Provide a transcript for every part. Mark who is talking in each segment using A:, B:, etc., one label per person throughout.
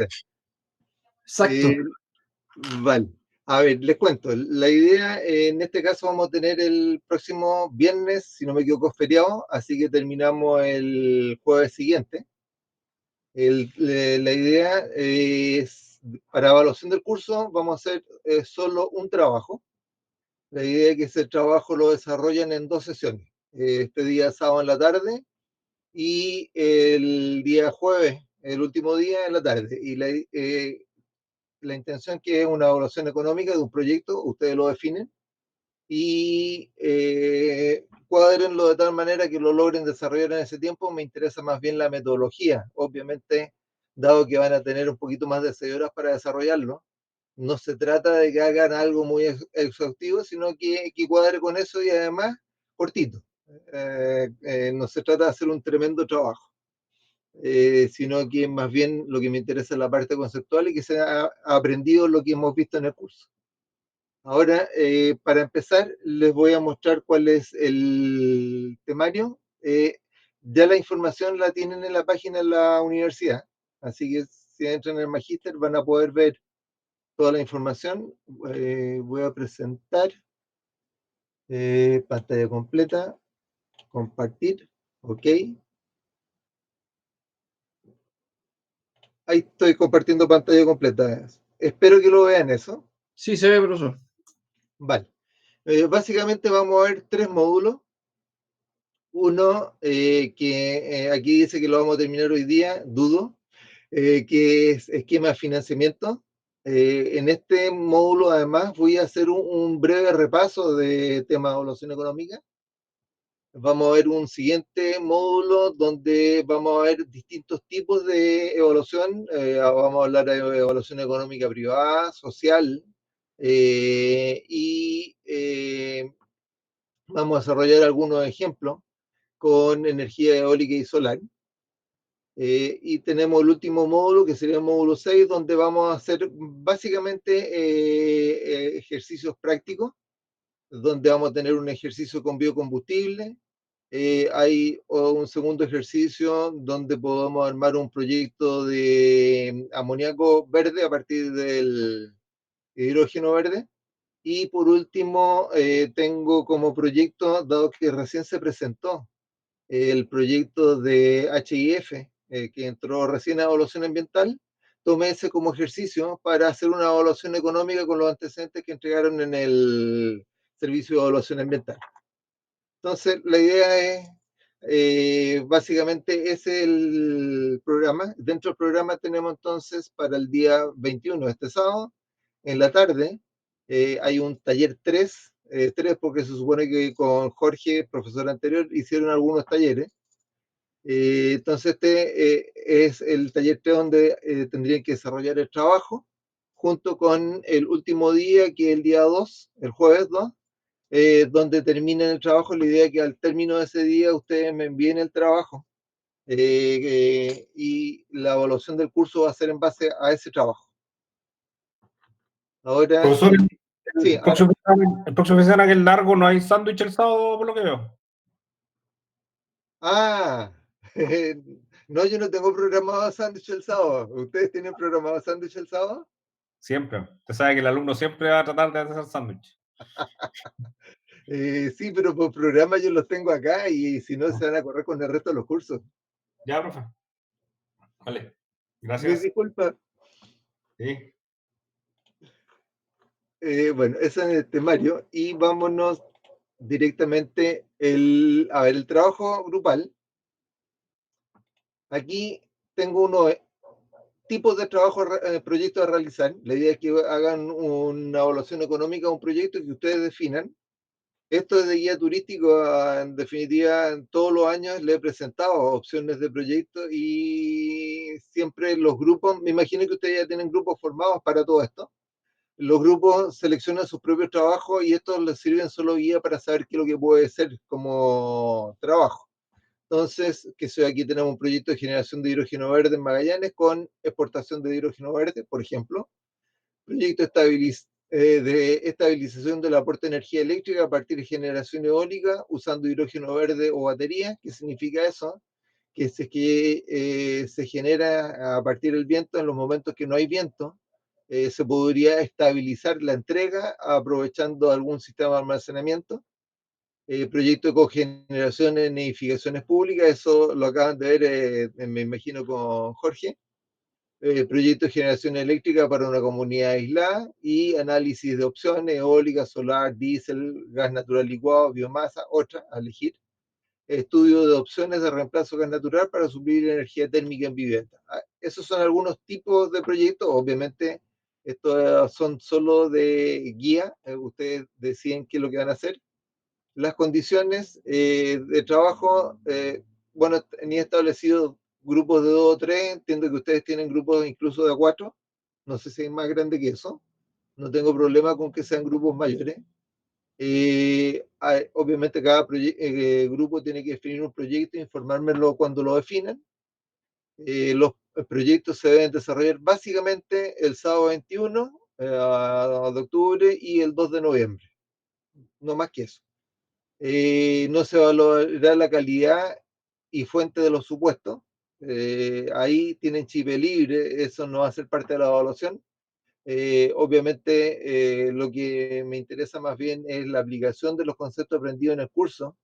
A: Exacto.
B: Eh, vale. A ver, les cuento. La idea, en este caso, vamos a tener el próximo viernes, si no me equivoco, feriado, así que terminamos el jueves siguiente. La idea es, para evaluación del curso, vamos a hacer solo un trabajo. La idea es que ese trabajo lo desarrollen en dos sesiones. Este día sábado en la tarde y el día jueves, el último día en la tarde. Y la intención que es una evaluación económica de un proyecto, ustedes lo definen, y cuadrenlo de tal manera que lo logren desarrollar en ese tiempo. Me interesa más bien la metodología, obviamente, dado que van a tener un poquito más de 6 horas para desarrollarlo. No se trata de que hagan algo muy exhaustivo, sino que cuadre con eso y además cortito. No se trata de hacer un tremendo trabajo, sino que más bien lo que me interesa es la parte conceptual y que se ha aprendido lo que hemos visto en el curso. Ahora, para empezar, les voy a mostrar cuál es el temario. Ya la información la tienen en la página de la universidad, así que si entran en el Magíster van a poder ver toda la información. Voy a presentar pantalla completa, compartir, ok. Ahí estoy compartiendo pantalla completa. Espero que lo vean eso.
A: Sí, se ve, profesor.
B: Vale. Básicamente vamos a ver tres módulos. Uno que aquí dice que lo vamos a terminar hoy día, dudo, que es esquema de financiamiento. En este módulo además voy a hacer un breve repaso de temas de evaluación económica. Vamos a ver un siguiente módulo donde vamos a ver distintos tipos de evaluación. Vamos a hablar de evaluación económica privada, social, y vamos a desarrollar algunos ejemplos con energía eólica y solar. Y tenemos el último módulo, que sería el módulo 6, donde vamos a hacer básicamente ejercicios prácticos, donde vamos a tener un ejercicio con biocombustible. Hay un segundo ejercicio donde podemos armar un proyecto de amoníaco verde a partir del hidrógeno verde. Y por último, tengo como proyecto, dado que recién se presentó el proyecto de HIF, que entró recién a evaluación ambiental, tomé ese como ejercicio para hacer una evaluación económica con los antecedentes que entregaron en el servicio de evaluación ambiental. Entonces, la idea es, básicamente, ese es el programa. Dentro del programa tenemos entonces para el día 21, este sábado, en la tarde, hay un taller 3, 3 porque se supone que con Jorge, profesor anterior, hicieron algunos talleres. Entonces, este es el taller 3 donde tendrían que desarrollar el trabajo, junto con el último día, que es el día 2, el jueves 2, donde terminen el trabajo. La idea es que al término de ese día ustedes me envíen el trabajo, y la evaluación del curso va a ser en base a ese trabajo. Ahora,
C: Profesor,
B: sí,
C: el próximo fin de semana que es largo, no hay sándwich el sábado, por lo que veo.
B: ah, no, yo no tengo programado sándwich el sábado. ¿Ustedes tienen programado sándwich el sábado?
C: Siempre. Usted sabe que el alumno siempre va a tratar de hacer sándwich.
B: Sí, pero por programa yo los tengo acá y si no se van a correr con el resto de los cursos.
C: Ya, profe. Vale.
B: Me
C: Gracias.
B: disculpa.
C: Sí.
B: Bueno, ese es el temario y vámonos directamente a ver el trabajo grupal. Aquí tengo unos tipos de trabajo, proyectos a realizar. La idea es que hagan una evaluación económica, un proyecto que ustedes definan. Esto es de guía turístico. En definitiva, en todos los años le he presentado opciones de proyecto y siempre los grupos, me imagino que ustedes ya tienen grupos formados para todo esto. Los grupos seleccionan sus propios trabajos y estos les sirven solo guía para saber qué es lo que puede ser como trabajo. Entonces, que sea, aquí tenemos un proyecto de generación de hidrógeno verde en Magallanes con exportación de hidrógeno verde, por ejemplo. Proyecto de estabilización del aporte de energía eléctrica a partir de generación eólica usando hidrógeno verde o batería. ¿Qué significa eso? que se genera a partir del viento en los momentos que no hay viento, se podría estabilizar la entrega aprovechando algún sistema de almacenamiento. Proyecto de cogeneración en edificaciones públicas, eso lo acaban de ver, me imagino, con Jorge. Proyecto de generación eléctrica para una comunidad aislada y análisis de opciones, eólica, solar, diésel, gas natural licuado, biomasa, otra a elegir. Estudio de opciones de reemplazo gas natural para suplir energía térmica en vivienda. Esos son algunos tipos de proyectos, obviamente estos son solo de guía, ustedes deciden qué es lo que van a hacer. Las condiciones de trabajo, bueno, tenía establecido grupos de 2 o 3, entiendo que ustedes tienen grupos incluso de 4, no sé si es más grande que eso, no tengo problema con que sean grupos mayores. Obviamente cada grupo tiene que definir un proyecto e informármelo cuando lo definan. Los proyectos se deben desarrollar básicamente el sábado 21 de octubre y el 2 de noviembre, no más que eso. No se valorará la calidad y fuente de los supuestos. Ahí tienen chip libre, eso no va a ser parte de la evaluación. Obviamente, lo que me interesa más bien es la aplicación de los conceptos aprendidos en el curso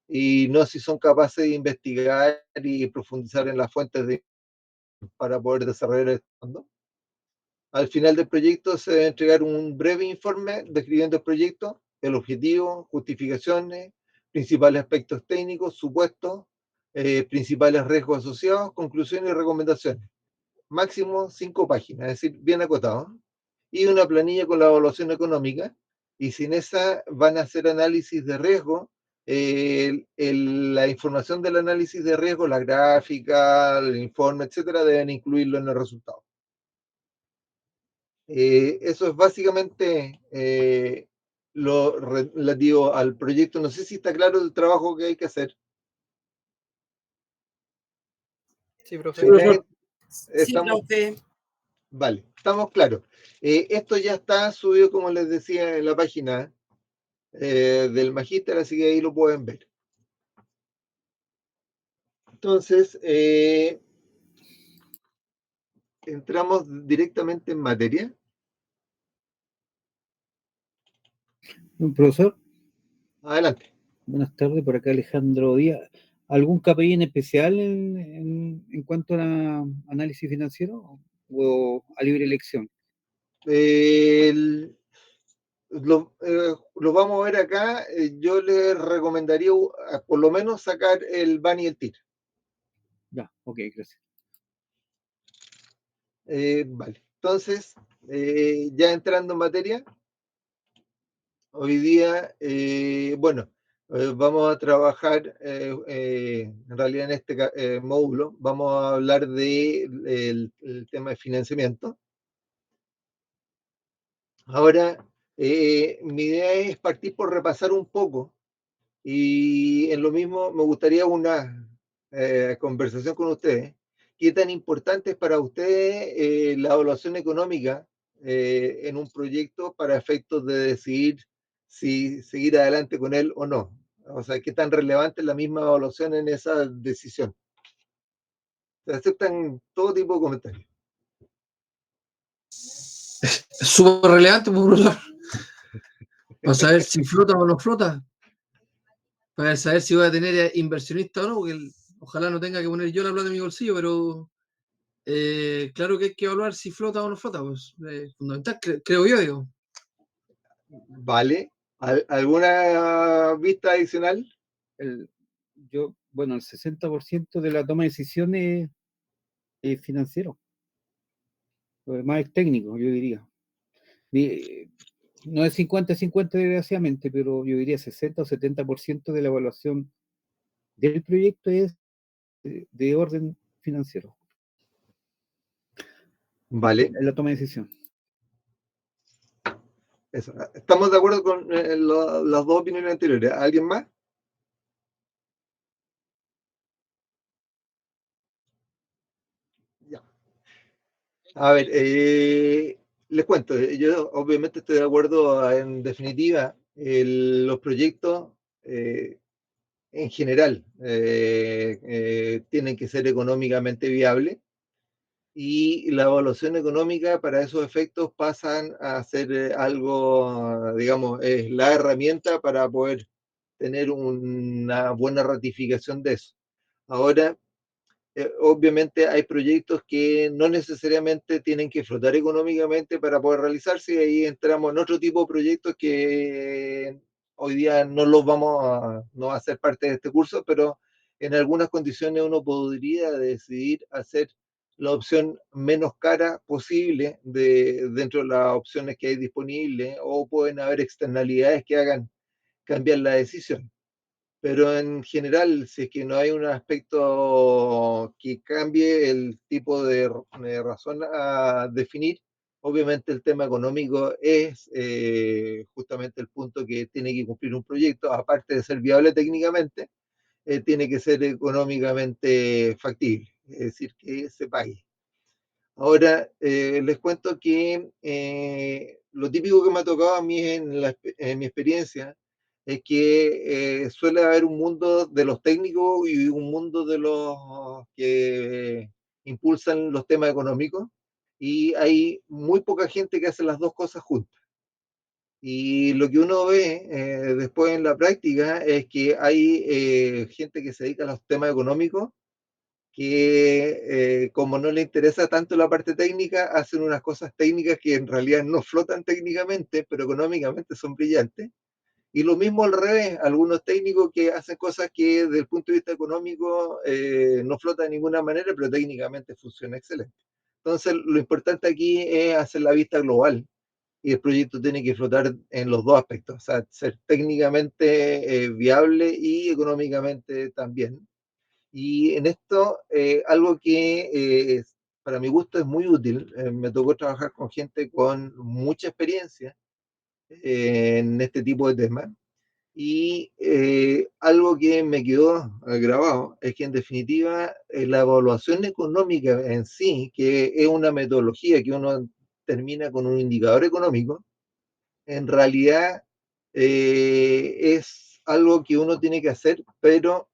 B: y no si son capaces de investigar y profundizar en las fuentes para poder desarrollar el fondo. Al final del proyecto se debe entregar un breve informe describiendo el proyecto, el objetivo, justificaciones, principales aspectos técnicos, supuestos, principales riesgos asociados, conclusiones y recomendaciones. Máximo 5 páginas, es decir, bien acotado. Y una planilla con la evaluación económica. Y sin esa van a hacer análisis de riesgo. La información del análisis de riesgo, la gráfica, el informe, etcétera, deben incluirlo en el resultado. Eso es básicamente lo relativo al proyecto. No sé si está claro el trabajo que hay que hacer.
A: Sí, profe.
C: Sí, profesor.
D: Sí,
B: Estamos,
D: profe.
B: vale, estamos claros. Esto ya está subido, como les decía, en la página del Magíster, así que ahí lo pueden ver. Entonces, entramos directamente en materia.
E: Profesor,
B: Adelante.
E: buenas tardes, por acá Alejandro Díaz. ¿Algún KPI en especial en cuanto a análisis financiero o a libre elección?
B: Lo vamos a ver acá. Yo les recomendaría por lo menos sacar el BAN y el TIR.
E: Ya, ok, gracias.
B: Vale. Entonces, ya entrando en materia, hoy día, bueno, vamos a trabajar, en realidad en este módulo, vamos a hablar del el tema de financiamiento. Ahora, mi idea es partir por repasar un poco y en lo mismo me gustaría una conversación con ustedes. ¿Qué tan importante es para ustedes la evaluación económica en un proyecto para efectos de decidir si seguir adelante con él o no? O sea, ¿qué tan relevante es la misma evaluación en esa decisión? Se aceptan todo tipo de comentarios.
F: Es súper relevante, pues, profesor. Para saber si flota o no flota. Para saber si voy a tener inversionista o no, porque ojalá no tenga que poner yo la plata en mi bolsillo, pero claro que hay que evaluar si flota o no flota, pues fundamental, creo yo, digo.
B: ¿Vale? ¿Alguna vista adicional?
E: Bueno, el 60% de la toma de decisiones es financiero. Lo demás es técnico, yo diría. No es 50-50 desgraciadamente, pero yo diría 60 o 70% de la evaluación del proyecto es de orden financiero,
B: Vale.
E: en la toma de decisión.
B: Eso. ¿Estamos de acuerdo con las dos opiniones anteriores? ¿Alguien más? Ya. A ver, les cuento, yo obviamente estoy de acuerdo en definitiva, los proyectos en general tienen que ser económicamente viables, y la evaluación económica para esos efectos pasan a ser algo, digamos, es la herramienta para poder tener una buena ratificación de eso. Ahora, obviamente hay proyectos que no necesariamente tienen que flotar económicamente para poder realizarse, y ahí entramos en otro tipo de proyectos que hoy día no los no va a ser parte de este curso, pero en algunas condiciones uno podría decidir hacer la opción menos cara posible dentro de las opciones que hay disponibles, o pueden haber externalidades que hagan cambiar la decisión. Pero en general, si es que no hay un aspecto que cambie el tipo de razón a definir, obviamente el tema económico es justamente el punto que tiene que cumplir un proyecto. Aparte de ser viable técnicamente, tiene que ser económicamente factible, es decir, que se pague. Ahora, les cuento que lo típico que me ha tocado a mí en mi experiencia es que suele haber un mundo de los técnicos y un mundo de los que impulsan los temas económicos, y hay muy poca gente que hace las dos cosas juntas. Y lo que uno ve después en la práctica es que hay gente que se dedica a los temas económicos que como no le interesa tanto la parte técnica, hacen unas cosas técnicas que en realidad no flotan técnicamente, pero económicamente son brillantes. Y lo mismo al revés, algunos técnicos que hacen cosas que desde el punto de vista económico no flotan de ninguna manera, pero técnicamente funciona excelente. Entonces, lo importante aquí es hacer la vista global, y el proyecto tiene que flotar en los dos aspectos, o sea, ser técnicamente viable y económicamente también. Y en esto, algo que para mi gusto es muy útil, me tocó trabajar con gente con mucha experiencia en este tipo de temas, y algo que me quedó grabado es que en definitiva la evaluación económica en sí, que es una metodología que uno termina con un indicador económico, en realidad es algo que uno tiene que hacer, pero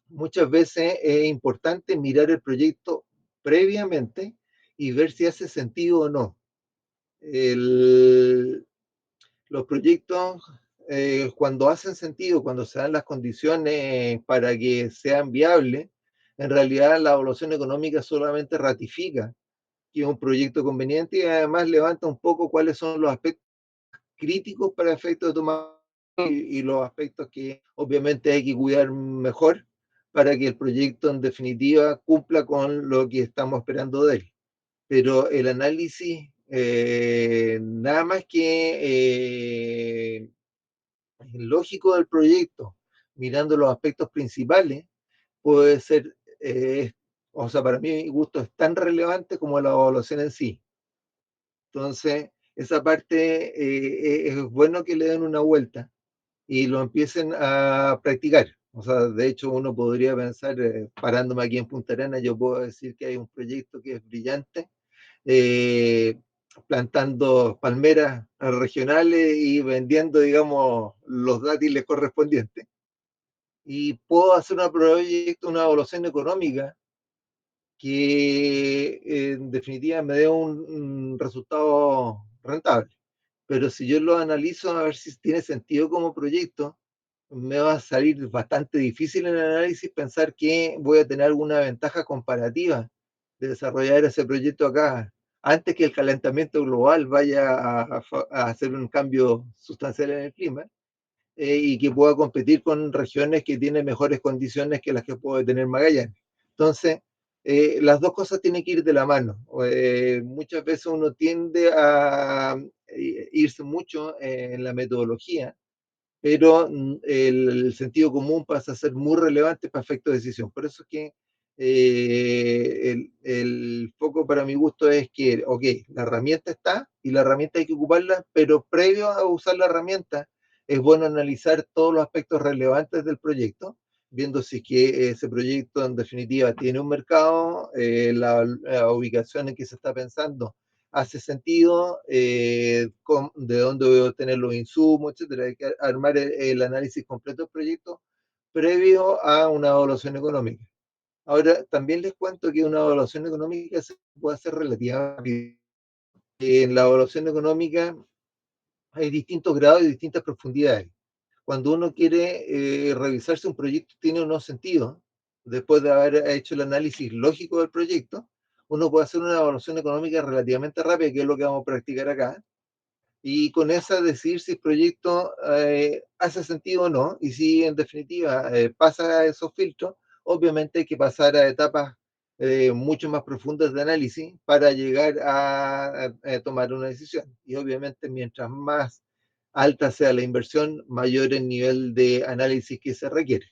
B: muchas veces es importante mirar el proyecto previamente y ver si hace sentido o no. Los proyectos, cuando hacen sentido, cuando se dan las condiciones para que sean viables, en realidad la evaluación económica solamente ratifica que es un proyecto conveniente, y además levanta un poco cuáles son los aspectos críticos para efectos de tomar y los aspectos que obviamente hay que cuidar mejor para que el proyecto en definitiva cumpla con lo que estamos esperando de él. Pero el análisis, nada más que lógico del proyecto, mirando los aspectos principales, puede ser, o sea, para mi gusto es tan relevante como la evaluación en sí. Entonces, esa parte es bueno que le den una vuelta y lo empiecen a practicar. O sea, de hecho, uno podría pensar, parándome aquí en Punta Arenas, yo puedo decir que hay un proyecto que es brillante, eh, plantando palmeras regionales y vendiendo, digamos, los dátiles correspondientes. Y puedo hacer una evaluación económica que en definitiva me dé un resultado rentable. Pero si yo lo analizo a ver si tiene sentido como proyecto, me va a salir bastante difícil en el análisis pensar que voy a tener alguna ventaja comparativa de desarrollar ese proyecto acá antes que el calentamiento global vaya a hacer un cambio sustancial en el clima, y que pueda competir con regiones que tienen mejores condiciones que las que puede tener Magallanes. Entonces, las dos cosas tienen que ir de la mano. Muchas veces uno tiende a irse mucho en la metodología, pero el sentido común pasa a ser muy relevante para efectos de decisión. Por eso es que el foco para mi gusto es que, ok, la herramienta está y la herramienta hay que ocuparla, pero previo a usar la herramienta es bueno analizar todos los aspectos relevantes del proyecto, viendo si es que ese proyecto en definitiva tiene un mercado, la ubicación en que se está pensando hace sentido, de dónde voy a obtener los insumos, etcétera. Hay que armar el análisis completo del proyecto previo a una evaluación económica. Ahora, también les cuento que una evaluación económica se puede hacer relativamente. En la evaluación económica hay distintos grados y distintas profundidades. Cuando uno quiere revisarse un proyecto, tiene unos sentidos. Después de haber hecho el análisis lógico del proyecto, uno puede hacer una evaluación económica relativamente rápida, que es lo que vamos a practicar acá, y con esa decidir si el proyecto hace sentido o no, y si en definitiva pasa a esos filtros, obviamente hay que pasar a etapas mucho más profundas de análisis para llegar a tomar una decisión. Y obviamente mientras más alta sea la inversión, mayor el nivel de análisis que se requiere.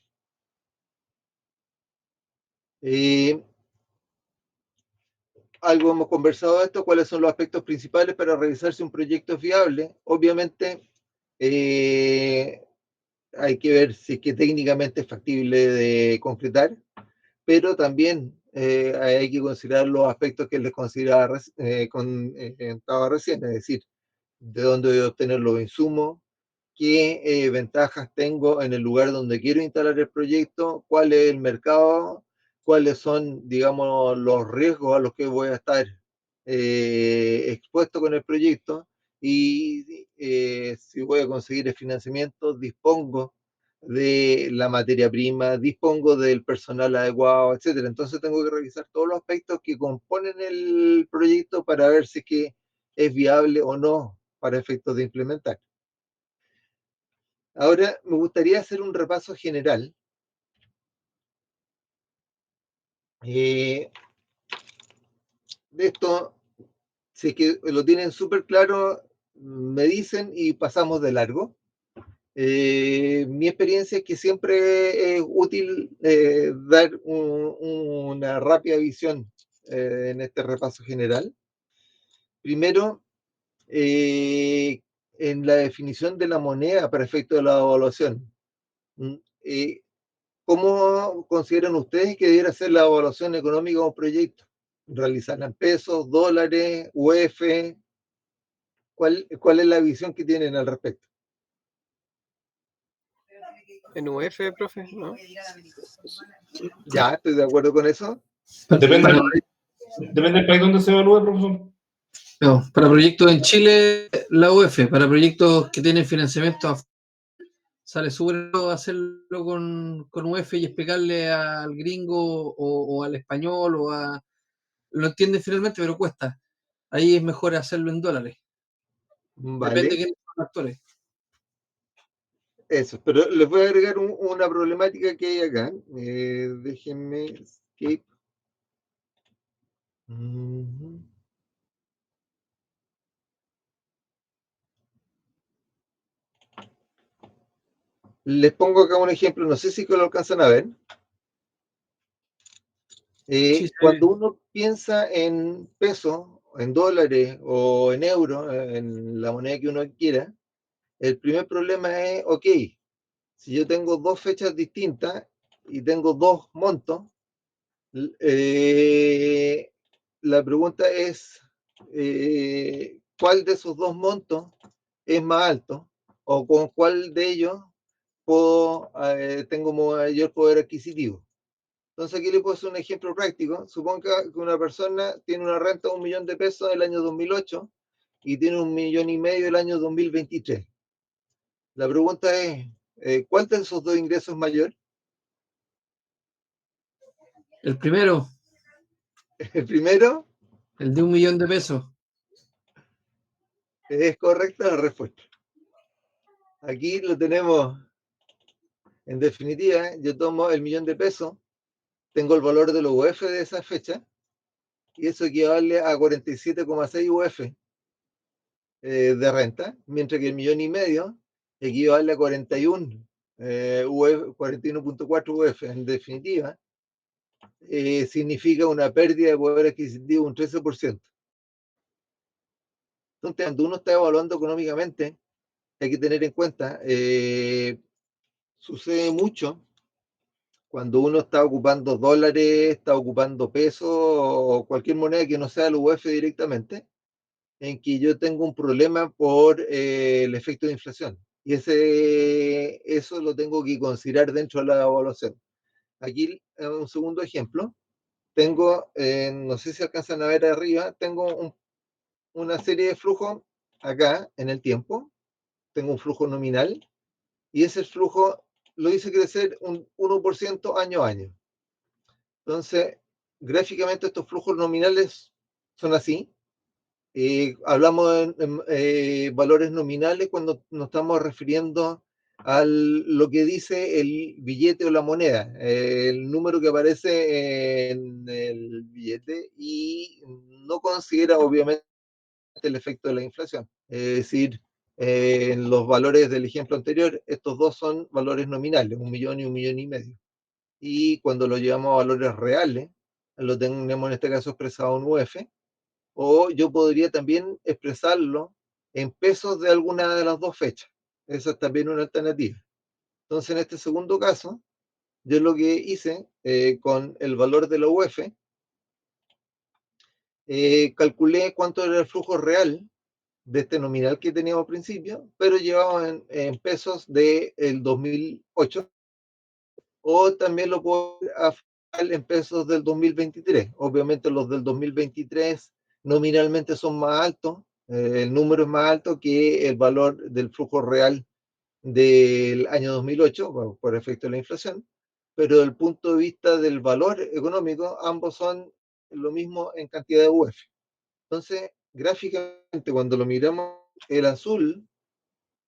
B: Algo hemos conversado de esto, cuáles son los aspectos principales para revisar si un proyecto es viable. Obviamente, hay que ver si es que técnicamente es factible de concretar, pero también hay que considerar los aspectos que les consideraba comentaba recién, es decir, de dónde voy a obtener los insumos, qué ventajas tengo en el lugar donde quiero instalar el proyecto, cuál es el mercado, cuáles son, digamos, los riesgos a los que voy a estar expuesto con el proyecto y si voy a conseguir el financiamiento, dispongo de la materia prima, dispongo del personal adecuado, etcétera. Entonces tengo que revisar todos los aspectos que componen el proyecto para ver si es que es viable o no para efectos de implementar. Ahora me gustaría hacer un repaso general de esto. Si es que lo tienen súper claro, me dicen y pasamos de largo. Mi experiencia es que siempre es útil dar una rápida visión en este repaso general. Primero, en la definición de la moneda para efecto de la evaluación. Eh, ¿Cómo consideran ustedes que debiera ser la evaluación económica de un proyecto? ¿Realizarla en pesos, dólares, UF? ¿Cuál es la visión que tienen al respecto?
A: En UF, profe, ¿no?
B: Ya, estoy de acuerdo con eso.
C: Depende,
F: Para,
C: depende del país donde se evalúe, profesor.
F: no, para proyectos en Chile, la UF, para proyectos que tienen financiamiento, sale súper caro hacerlo con UF y explicarle al gringo o al español lo entiende finalmente, pero cuesta. Ahí es mejor hacerlo en dólares. Depende de
B: Vale,
F: quiénes son los actores.
B: eso. Pero les voy a agregar una problemática que hay acá. Déjenme escape. Ujú. Les pongo acá un ejemplo, no sé si lo alcanzan a ver.
F: Sí,
B: Cuando uno piensa en pesos, en dólares o en euros, en la moneda que uno quiera, el primer problema es, ok, si yo tengo dos fechas distintas y tengo dos montos, la pregunta es, ¿cuál de esos dos montos es más alto? ¿O con cuál de ellos tengo mayor poder adquisitivo? Entonces aquí le puedo hacer un ejemplo práctico. Suponga que una persona tiene una renta de 1.000.000 de pesos del año 2008 y tiene 1.500.000 del año 2023. La pregunta es, ¿cuál de esos dos ingresos es mayor?
F: el primero,
B: El primero.
F: el de 1 millón de pesos.
B: Es correcta la respuesta. Aquí lo tenemos. En definitiva, yo tomo el 1.000.000 de pesos, tengo el valor de los UF de esa fecha, y eso equivale a 47,6 UF de renta, mientras que el 1.500.000 equivale a 41 UF, 41,4 UF. En definitiva, significa una pérdida de poder adquisitivo de un 13%. Entonces, cuando uno está evaluando económicamente, hay que tener en cuenta, sucede mucho cuando uno está ocupando dólares, está ocupando pesos o cualquier moneda que no sea el UF directamente, en que yo tengo un problema por el efecto de inflación. Y eso lo tengo que considerar dentro de la evaluación. Aquí, un segundo ejemplo. Tengo, no sé si alcanzan a ver arriba, tengo una serie de flujos acá en el tiempo. Tengo un flujo nominal y ese flujo lo hice crecer un 1% año a año. Entonces, gráficamente estos flujos nominales son así. Hablamos en valores nominales cuando nos estamos refiriendo a lo que dice el billete o la moneda, el número que aparece en el billete, y no considera obviamente el efecto de la inflación. Es decir, en los valores del ejemplo anterior, estos dos son valores nominales, 1.000.000 y 1.500.000. Y cuando lo llevamos a valores reales, lo tenemos en este caso expresado en UF, o yo podría también expresarlo en pesos de alguna de las dos fechas. Esa es también una alternativa. Entonces, en este segundo caso, yo lo que hice con el valor de la UF, calculé cuánto era el flujo real de este nominal que teníamos al principio, pero llevado en pesos del 2008, o también lo puedo hacer en pesos del 2023. Obviamente los del 2023 nominalmente son más altos, el número es más alto que el valor del flujo real del año 2008, bueno, por efecto de la inflación, pero desde el punto de vista del valor económico, ambos son lo mismo en cantidad de UF. Entonces, gráficamente, cuando lo miramos, el azul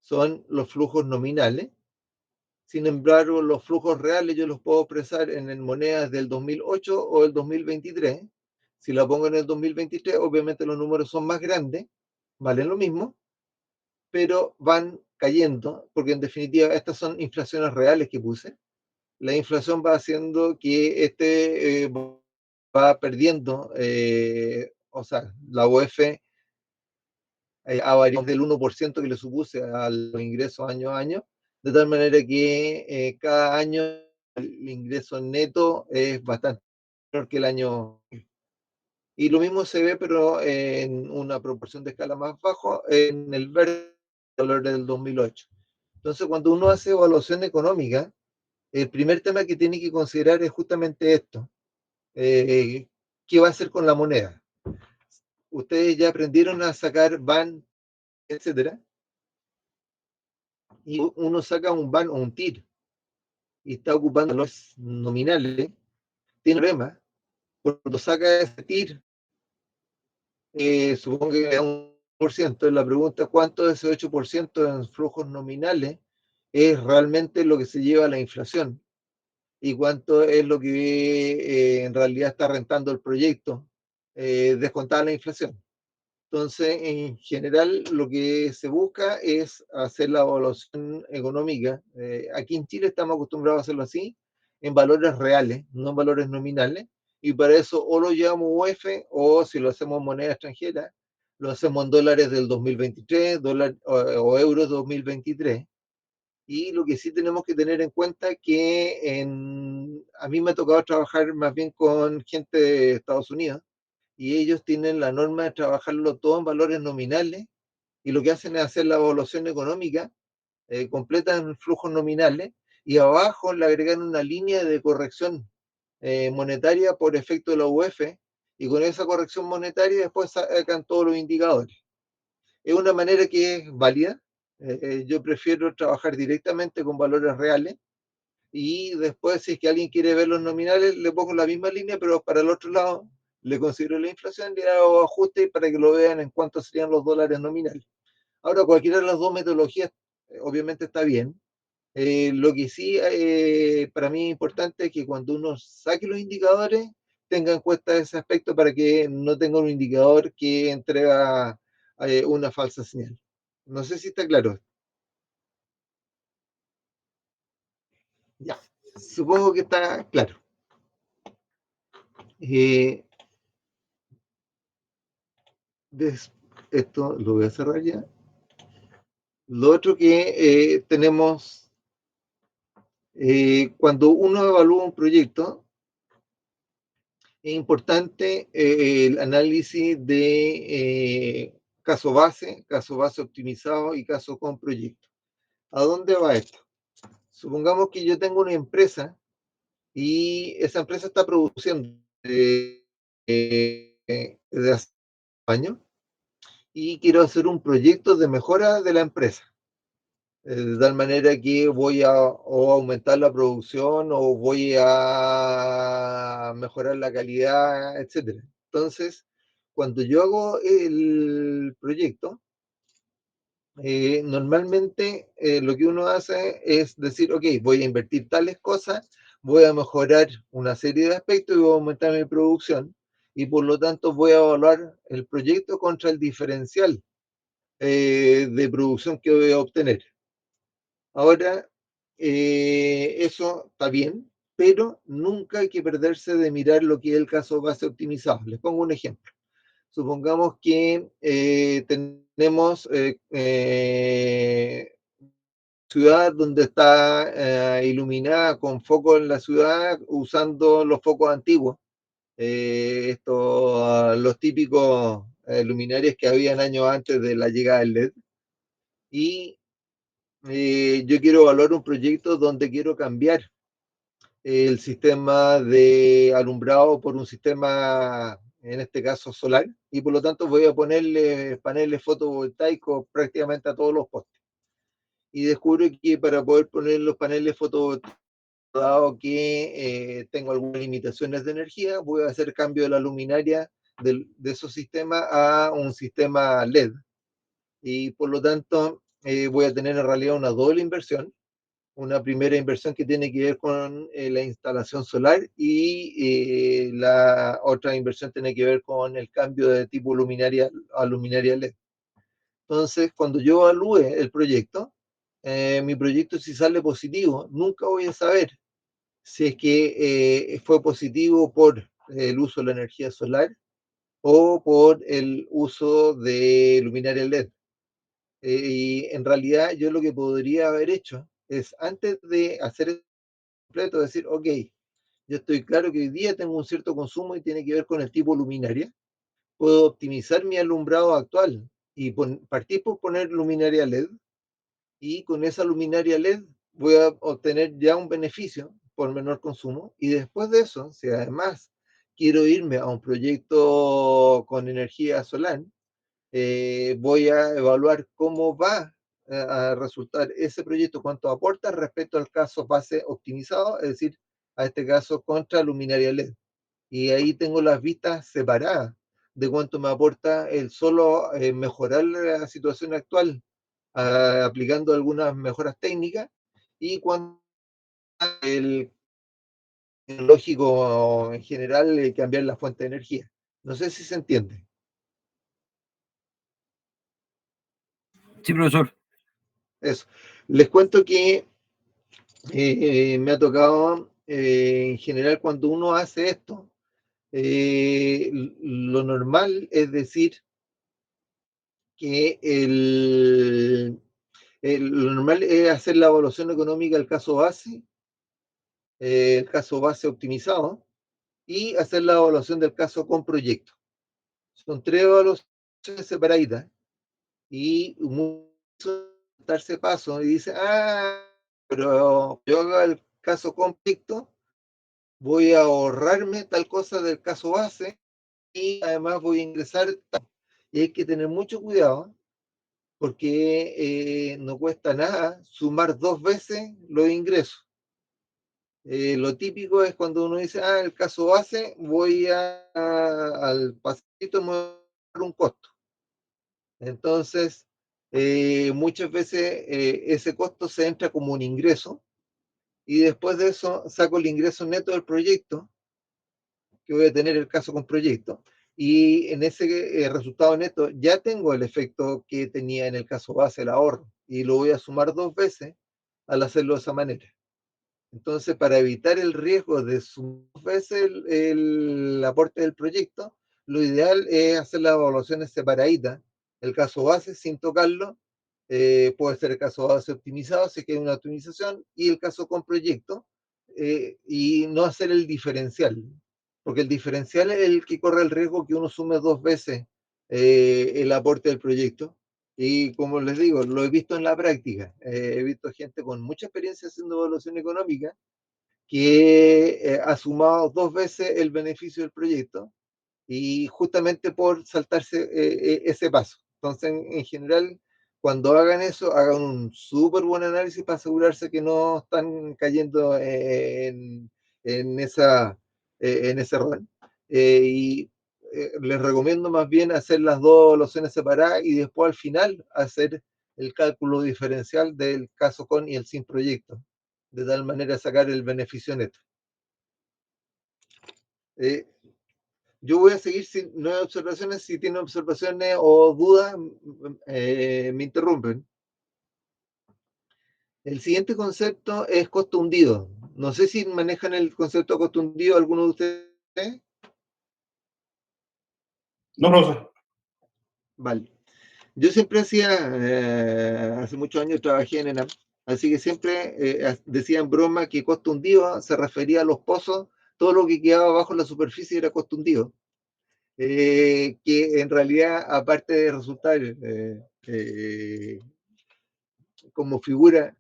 B: son los flujos nominales. Sin embargo, los flujos reales yo los puedo expresar en monedas del 2008 o del 2023. Si la pongo en el 2023, obviamente los números son más grandes, valen lo mismo, pero van cayendo, porque en definitiva estas son inflaciones reales que puse. La inflación va haciendo que va perdiendo, o sea, la UF a variación del 1% que le supuse a los ingresos año a año, de tal manera que cada año el ingreso neto es bastante menor que el año. Y lo mismo se ve, pero en una proporción de escala más bajo, en el verde valor del 2008. Entonces, cuando uno hace evaluación económica, el primer tema que tiene que considerar es justamente esto. ¿Qué va a hacer con la moneda? Ustedes ya aprendieron a sacar BAN, etcétera, y uno saca un BAN o un TIR y está ocupando los nominales, tiene problema. Cuando saca ese TIR, supongo que da un por ciento. La pregunta es cuánto de ese 8% en flujos nominales es realmente lo que se lleva a la inflación y cuánto es lo que en realidad está rentando el proyecto, descontada la inflación. Entonces, en general, lo que se busca es hacer la evaluación económica. Aquí en Chile estamos acostumbrados a hacerlo así, en valores reales, no en valores nominales, y para eso o lo llevamos UF o si lo hacemos en moneda extranjera, lo hacemos en dólares del 2023 o euros 2023. Y lo que sí tenemos que tener en cuenta es que a mí me ha tocado trabajar más bien con gente de Estados Unidos, y ellos tienen la norma de trabajarlo todo en valores nominales, y lo que hacen es hacer la evaluación económica completa en flujos nominales, y abajo le agregan una línea de corrección monetaria por efecto de la UF, y con esa corrección monetaria después sacan todos los indicadores. Es una manera que es válida. Yo prefiero trabajar directamente con valores reales, y después, si es que alguien quiere ver los nominales, le pongo la misma línea, pero para el otro lado le considero la inflación, le hago ajustes para que lo vean en cuánto serían los dólares nominales. Ahora, cualquiera de las dos metodologías obviamente está bien. Lo que sí para mí es importante es que cuando uno saque los indicadores, tenga en cuenta ese aspecto para que no tenga un indicador que entrega una falsa señal. No sé si está claro. Ya, supongo que está claro. Esto lo voy a cerrar ya. Lo otro que tenemos, cuando uno evalúa un proyecto, es importante el análisis de caso base optimizado y caso con proyecto. ¿A dónde va esto? Supongamos que yo tengo una empresa y esa empresa está produciendo desde hace años y quiero hacer un proyecto de mejora de la empresa. De tal manera que voy a o aumentar la producción o voy a mejorar la calidad, etcétera. Entonces, cuando yo hago el proyecto, normalmente lo que uno hace es decir, ok, voy a invertir tales cosas, voy a mejorar una serie de aspectos y voy a aumentar mi producción y por lo tanto voy a evaluar el proyecto contra el diferencial de producción que voy a obtener. Ahora, eso está bien, pero nunca hay que perderse de mirar lo que es el caso base optimizado. Les pongo un ejemplo. Supongamos que tenemos ciudad donde está iluminada con focos en la ciudad usando los focos antiguos. Los típicos luminarias que habían años antes de la llegada del LED. Y yo quiero evaluar un proyecto donde quiero cambiar el sistema de alumbrado por un sistema, en este caso solar, y por lo tanto voy a ponerle paneles fotovoltaicos prácticamente a todos los postes. Y descubro que para poder poner los paneles fotovoltaicos, dado que tengo algunas limitaciones de energía, voy a hacer cambio de la luminaria de esos sistemas a un sistema LED. Y por lo tanto voy a tener en realidad una doble inversión. Una primera inversión que tiene que ver con la instalación solar y la otra inversión tiene que ver con el cambio de tipo luminaria a luminaria LED. Entonces, cuando yo evalúe el proyecto, mi proyecto si sale positivo, nunca voy a saber si es que fue positivo por el uso de la energía solar o por el uso de luminaria LED. Y en realidad yo lo que podría haber hecho es, antes de hacer el completo, decir, ok, yo estoy claro que hoy día tengo un cierto consumo y tiene que ver con el tipo luminaria, puedo optimizar mi alumbrado actual y partir por poner luminaria LED, y con esa luminaria LED voy a obtener ya un beneficio por menor consumo, y después de eso, si además quiero irme a un proyecto con energía solar, voy a evaluar cómo va a resultar ese proyecto, cuánto aporta respecto al caso base optimizado, es decir, a este caso contra luminaria LED. Y ahí tengo las vistas separadas de cuánto me aporta el solo mejorar la situación actual aplicando algunas mejoras técnicas y cuánto el lógico en general cambiar la fuente de energía. No sé si se entiende.
E: Sí, profesor.
B: Eso. Les cuento que me ha tocado, en general, cuando uno hace esto, lo normal es decir que lo normal es hacer la evaluación económica del caso base, el caso base optimizado, y hacer la evaluación del caso con proyecto. Son tres evaluaciones separaditas, y mucho darse paso y dice, pero yo hago el caso con proyecto, voy a ahorrarme tal cosa del caso base y además voy a ingresar tal. Y hay que tener mucho cuidado porque no cuesta nada sumar dos veces los ingresos. Lo típico es cuando uno dice, el caso base, voy al pasito, me voy a dar un costo. Entonces, muchas veces ese costo se entra como un ingreso y después de eso saco el ingreso neto del proyecto, que voy a tener el caso con proyecto, y en ese resultado neto ya tengo el efecto que tenía en el caso base, el ahorro, y lo voy a sumar dos veces al hacerlo de esa manera. Entonces, para evitar el riesgo de sumar dos veces el aporte del proyecto, lo ideal es hacer las evaluaciones separaditas. El caso base sin tocarlo, puede ser el caso base optimizado, si hay una optimización, y el caso con proyecto, y no hacer el diferencial, porque el diferencial es el que corre el riesgo que uno sume dos veces el aporte del proyecto, Y como les digo, lo he visto en la práctica. He visto gente con mucha experiencia haciendo evaluación económica que ha sumado 2 veces el beneficio del proyecto y justamente por saltarse ese paso. Entonces, en general, cuando hagan eso, hagan un súper buen análisis para asegurarse que no están cayendo en ese rol. Y les recomiendo más bien hacer las dos evaluaciones separadas y después al final hacer el cálculo diferencial del caso con y el sin proyecto, de tal manera sacar el beneficio neto. Eh, yo voy a seguir sin nuevas observaciones. Si tienen observaciones o dudas, me interrumpen. El siguiente concepto es costo hundido. No sé si manejan el concepto de costo hundido alguno de ustedes.
C: No lo sé.
B: Vale. Yo siempre hace muchos años trabajé en ENAM, así que siempre decía en broma que costo hundido se refería a los pozos, todo lo que quedaba bajo la superficie era costo hundido. Que en realidad, aparte de resultar como figura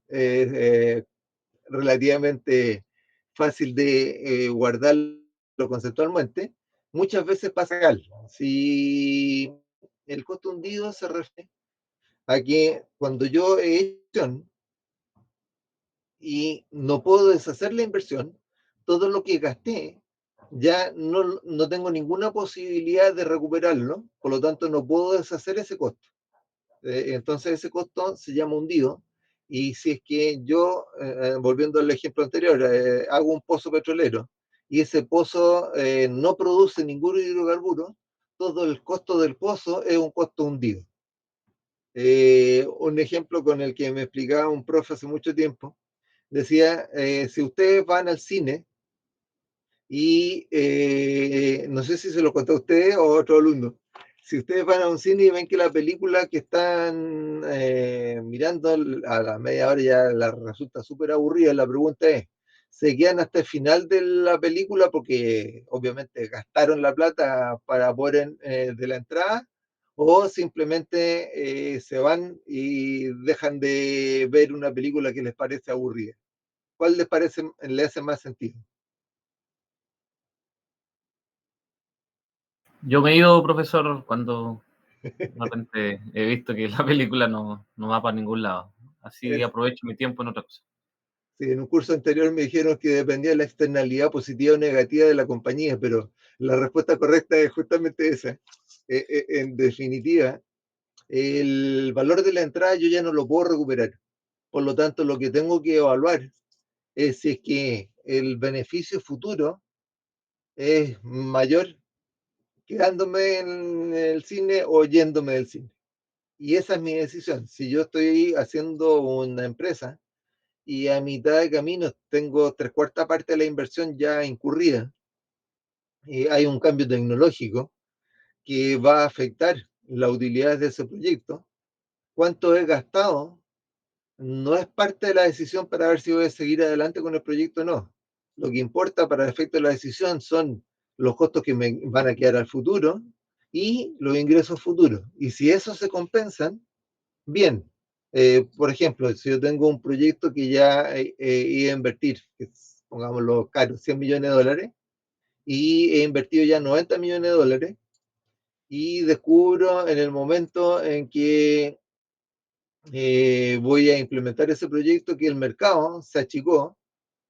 B: relativamente fácil de guardarlo conceptualmente, muchas veces pasa algo. Si el costo hundido se refiere a que cuando yo he hecho y no puedo deshacer la inversión, todo lo que gasté ya no tengo ninguna posibilidad de recuperarlo, por lo tanto no puedo deshacer ese costo. Entonces ese costo se llama hundido. Y si es que yo, volviendo al ejemplo anterior, hago un pozo petrolero y ese pozo no produce ningún hidrocarburo, todo el costo del pozo es un costo hundido. Un ejemplo con el que me explicaba un profe hace mucho tiempo, decía, si ustedes van al cine y no sé si se lo contó a ustedes o a otro alumno, si ustedes van a un cine y ven que la película que están mirando a la media hora ya la resulta súper aburrida, la pregunta es, ¿se quedan hasta el final de la película porque obviamente gastaron la plata para poder de la entrada? ¿O simplemente se van y dejan de ver una película que les parece aburrida? ¿Cuál les parece, le hace más sentido?
D: Yo me he ido, profesor, cuando de repente he visto que la película no va para ningún lado. Así aprovecho mi tiempo en otra cosa.
B: Sí, en un curso anterior me dijeron que dependía de la externalidad positiva o negativa de la compañía, pero la respuesta correcta es justamente esa. En definitiva, el valor de la entrada yo ya no lo puedo recuperar. Por lo tanto, lo que tengo que evaluar es si es que el beneficio futuro es mayor quedándome en el cine o yéndome del cine. Y esa es mi decisión. Si yo estoy haciendo una empresa y a mitad de camino tengo 3/4 parte de la inversión ya incurrida, y hay un cambio tecnológico que va a afectar la utilidad de ese proyecto, cuánto he gastado no es parte de la decisión para ver si voy a seguir adelante con el proyecto o no. Lo que importa para el efecto de la decisión son los costos que me van a quedar al futuro y los ingresos futuros. Y si esos se compensan, bien. Por ejemplo, si yo tengo un proyecto que ya iba a invertir, que pongámoslo caro, 100 millones de dólares, y he invertido ya 90 millones de dólares, y descubro en el momento en que voy a implementar ese proyecto que el mercado se achicó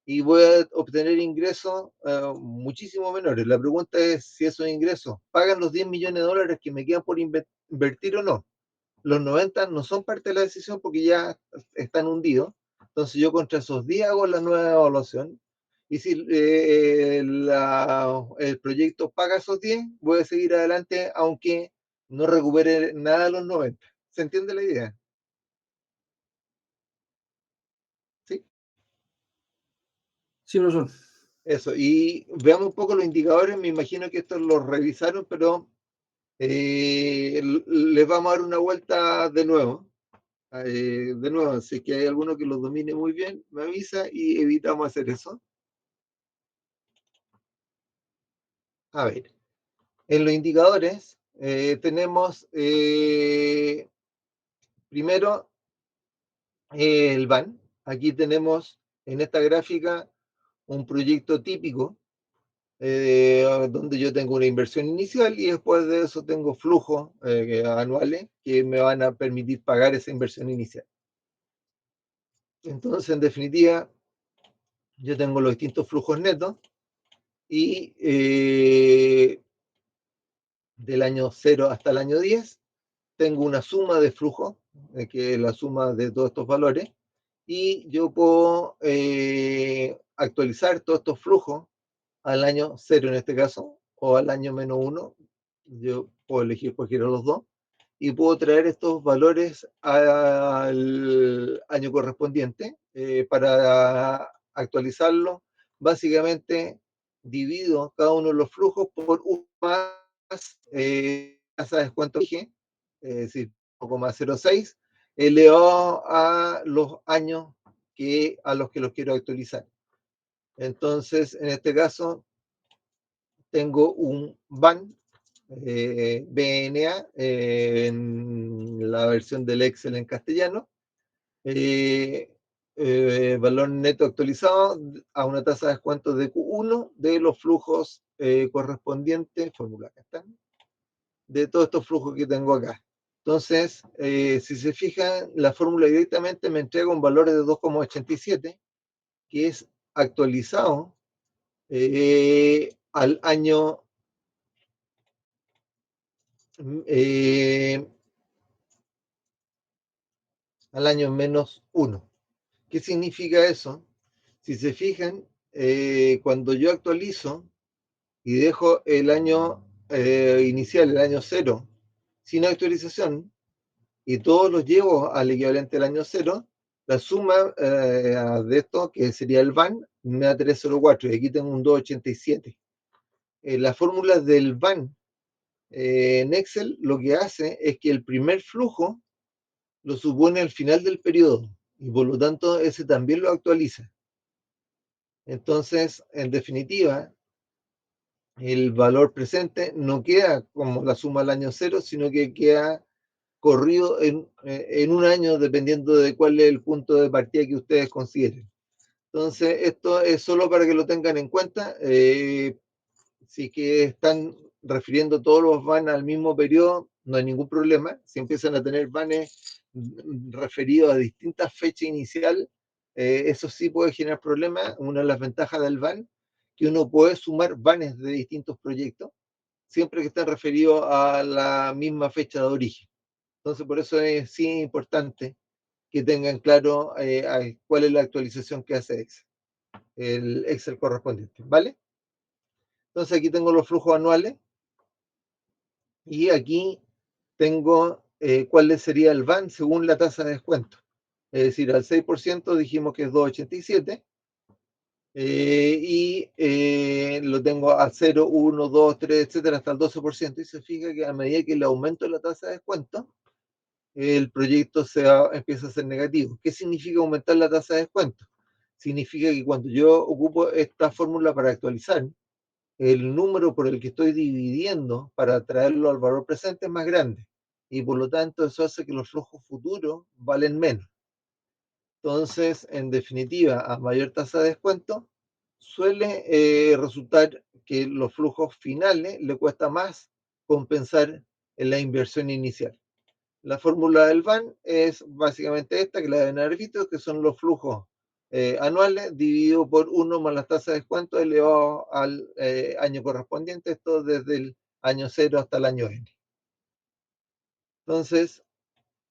B: y voy a obtener ingresos muchísimo menores. La pregunta es si esos ingresos pagan los 10 millones de dólares que me quedan por invertir o no. Los 90 no son parte de la decisión porque ya están hundidos. Entonces yo contra esos 10 hago la nueva evaluación. Y si el proyecto paga esos 10, voy a seguir adelante aunque no recupere nada de los 90. ¿Se entiende la idea? Sí,
F: Sí, profesor.
B: eso. Y veamos un poco los indicadores. Me imagino que estos los revisaron, pero les vamos a dar una vuelta de nuevo. De nuevo, si es que hay alguno que lo domine muy bien, me avisa y evitamos hacer eso. A ver, en los indicadores tenemos Primero, el VAN. Aquí tenemos en esta gráfica un proyecto típico donde yo tengo una inversión inicial y después de eso tengo flujos anuales que me van a permitir pagar esa inversión inicial. Entonces, en definitiva, yo tengo los distintos flujos netos y del año 0 hasta el año 10 tengo una suma de flujos, que es la suma de todos estos valores, y yo puedo actualizar todos estos flujos al año 0 en este caso, o al año -1, yo puedo elegir cualquiera de los dos, y puedo traer estos valores al año correspondiente para actualizarlo. Básicamente divido cada uno de los flujos por un más tasa de descuento, es decir, 0,06, elevado a los años a los que los quiero actualizar. Entonces, en este caso, tengo un VAN, BNA, en la versión del Excel en castellano, valor neto actualizado a una tasa de descuento de Q1 de los flujos correspondientes, fórmula que están, de todos estos flujos que tengo acá. Entonces, si se fijan, la fórmula directamente me entrega un valor de 2,87, que es actualizado al año -1. ¿Qué significa eso? Si se fijan, cuando yo actualizo y dejo el año inicial, el año 0, sin actualización, y todos los llevo al equivalente del año 0, la suma de esto, que sería el VAN, me da 304, y aquí tengo un 287. La fórmula del VAN en Excel lo que hace es que el primer flujo lo supone al final del periodo, y por lo tanto ese también lo actualiza. Entonces, en definitiva, el valor presente no queda como la suma al año 0, sino que queda corrido en un año, dependiendo de cuál es el punto de partida que ustedes consideren. Entonces, esto es solo para que lo tengan en cuenta. Si que están refiriendo todos los VAN al mismo periodo, no hay ningún problema. Si empiezan a tener VANes referidos a distintas fechas iniciales, eso sí puede generar problemas. Una de las ventajas del VAN, que uno puede sumar VANes de distintos proyectos, siempre que estén referidos a la misma fecha de origen. Entonces, por eso es sí importante que tengan claro cuál es la actualización que hace Excel, el Excel correspondiente, ¿vale? Entonces aquí tengo los flujos anuales y aquí tengo cuál sería el VAN según la tasa de descuento. Es decir, al 6% dijimos que es 2,87 y lo tengo a 0, 1, 2, 3, etcétera, hasta el 12%. Y se fija que a medida que le aumento la tasa de descuento, el proyecto empieza a ser negativo. ¿Qué significa aumentar la tasa de descuento? Significa que cuando yo ocupo esta fórmula para actualizar, el número por el que estoy dividiendo para traerlo al valor presente es más grande. Y por lo tanto, eso hace que los flujos futuros valen menos. Entonces, en definitiva, a mayor tasa de descuento, suele resultar que los flujos finales le cuesta más compensar en la inversión inicial. La fórmula del VAN es básicamente esta, que la deben haber visto, que son los flujos anuales dividido por 1 más las tasas de descuento elevado al año correspondiente, esto desde el año 0 hasta el año N. Entonces,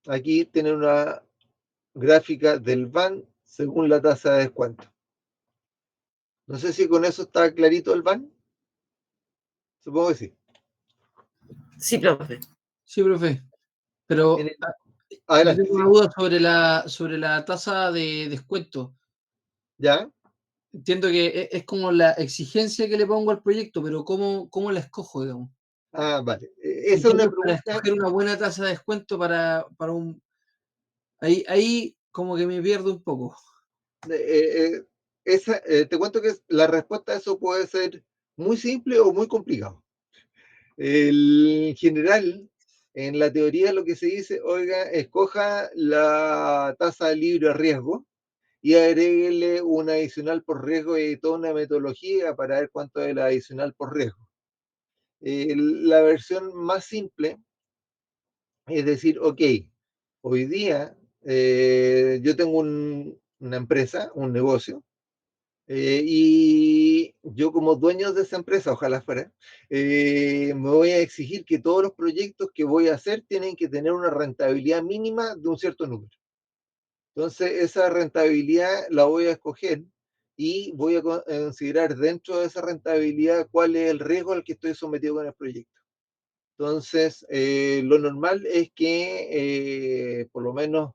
B: aquí tienen una gráfica del VAN según la tasa de descuento. No sé si con eso está clarito el VAN. Supongo que sí.
G: Sí, profe.
F: Sí, profe. Pero yo
B: Adelante,
F: tengo una
B: sí.
F: duda sobre la tasa de descuento.
B: ¿Ya?
F: Entiendo que es como la exigencia que le pongo al proyecto, pero ¿cómo la escojo, digamos?
B: Ah, vale. Esa es una
F: Entiendo para
B: pregunta.
F: escoger una buena tasa de descuento para un... Ahí como que me pierdo un poco.
B: Te cuento que la respuesta a eso puede ser muy simple o muy complicado. En general, En la teoría lo que se dice, oiga, escoja la tasa de libre riesgo y agréguele un adicional por riesgo y toda una metodología para ver cuánto es el adicional por riesgo. La versión más simple es decir, ok, hoy día yo tengo una empresa, un negocio, y yo como dueño de esa empresa, ojalá fuera, me voy a exigir que todos los proyectos que voy a hacer tienen que tener una rentabilidad mínima de un cierto número. Entonces, esa rentabilidad la voy a escoger y voy a considerar dentro de esa rentabilidad cuál es el riesgo al que estoy sometido con el proyecto. Entonces, lo normal es que por lo menos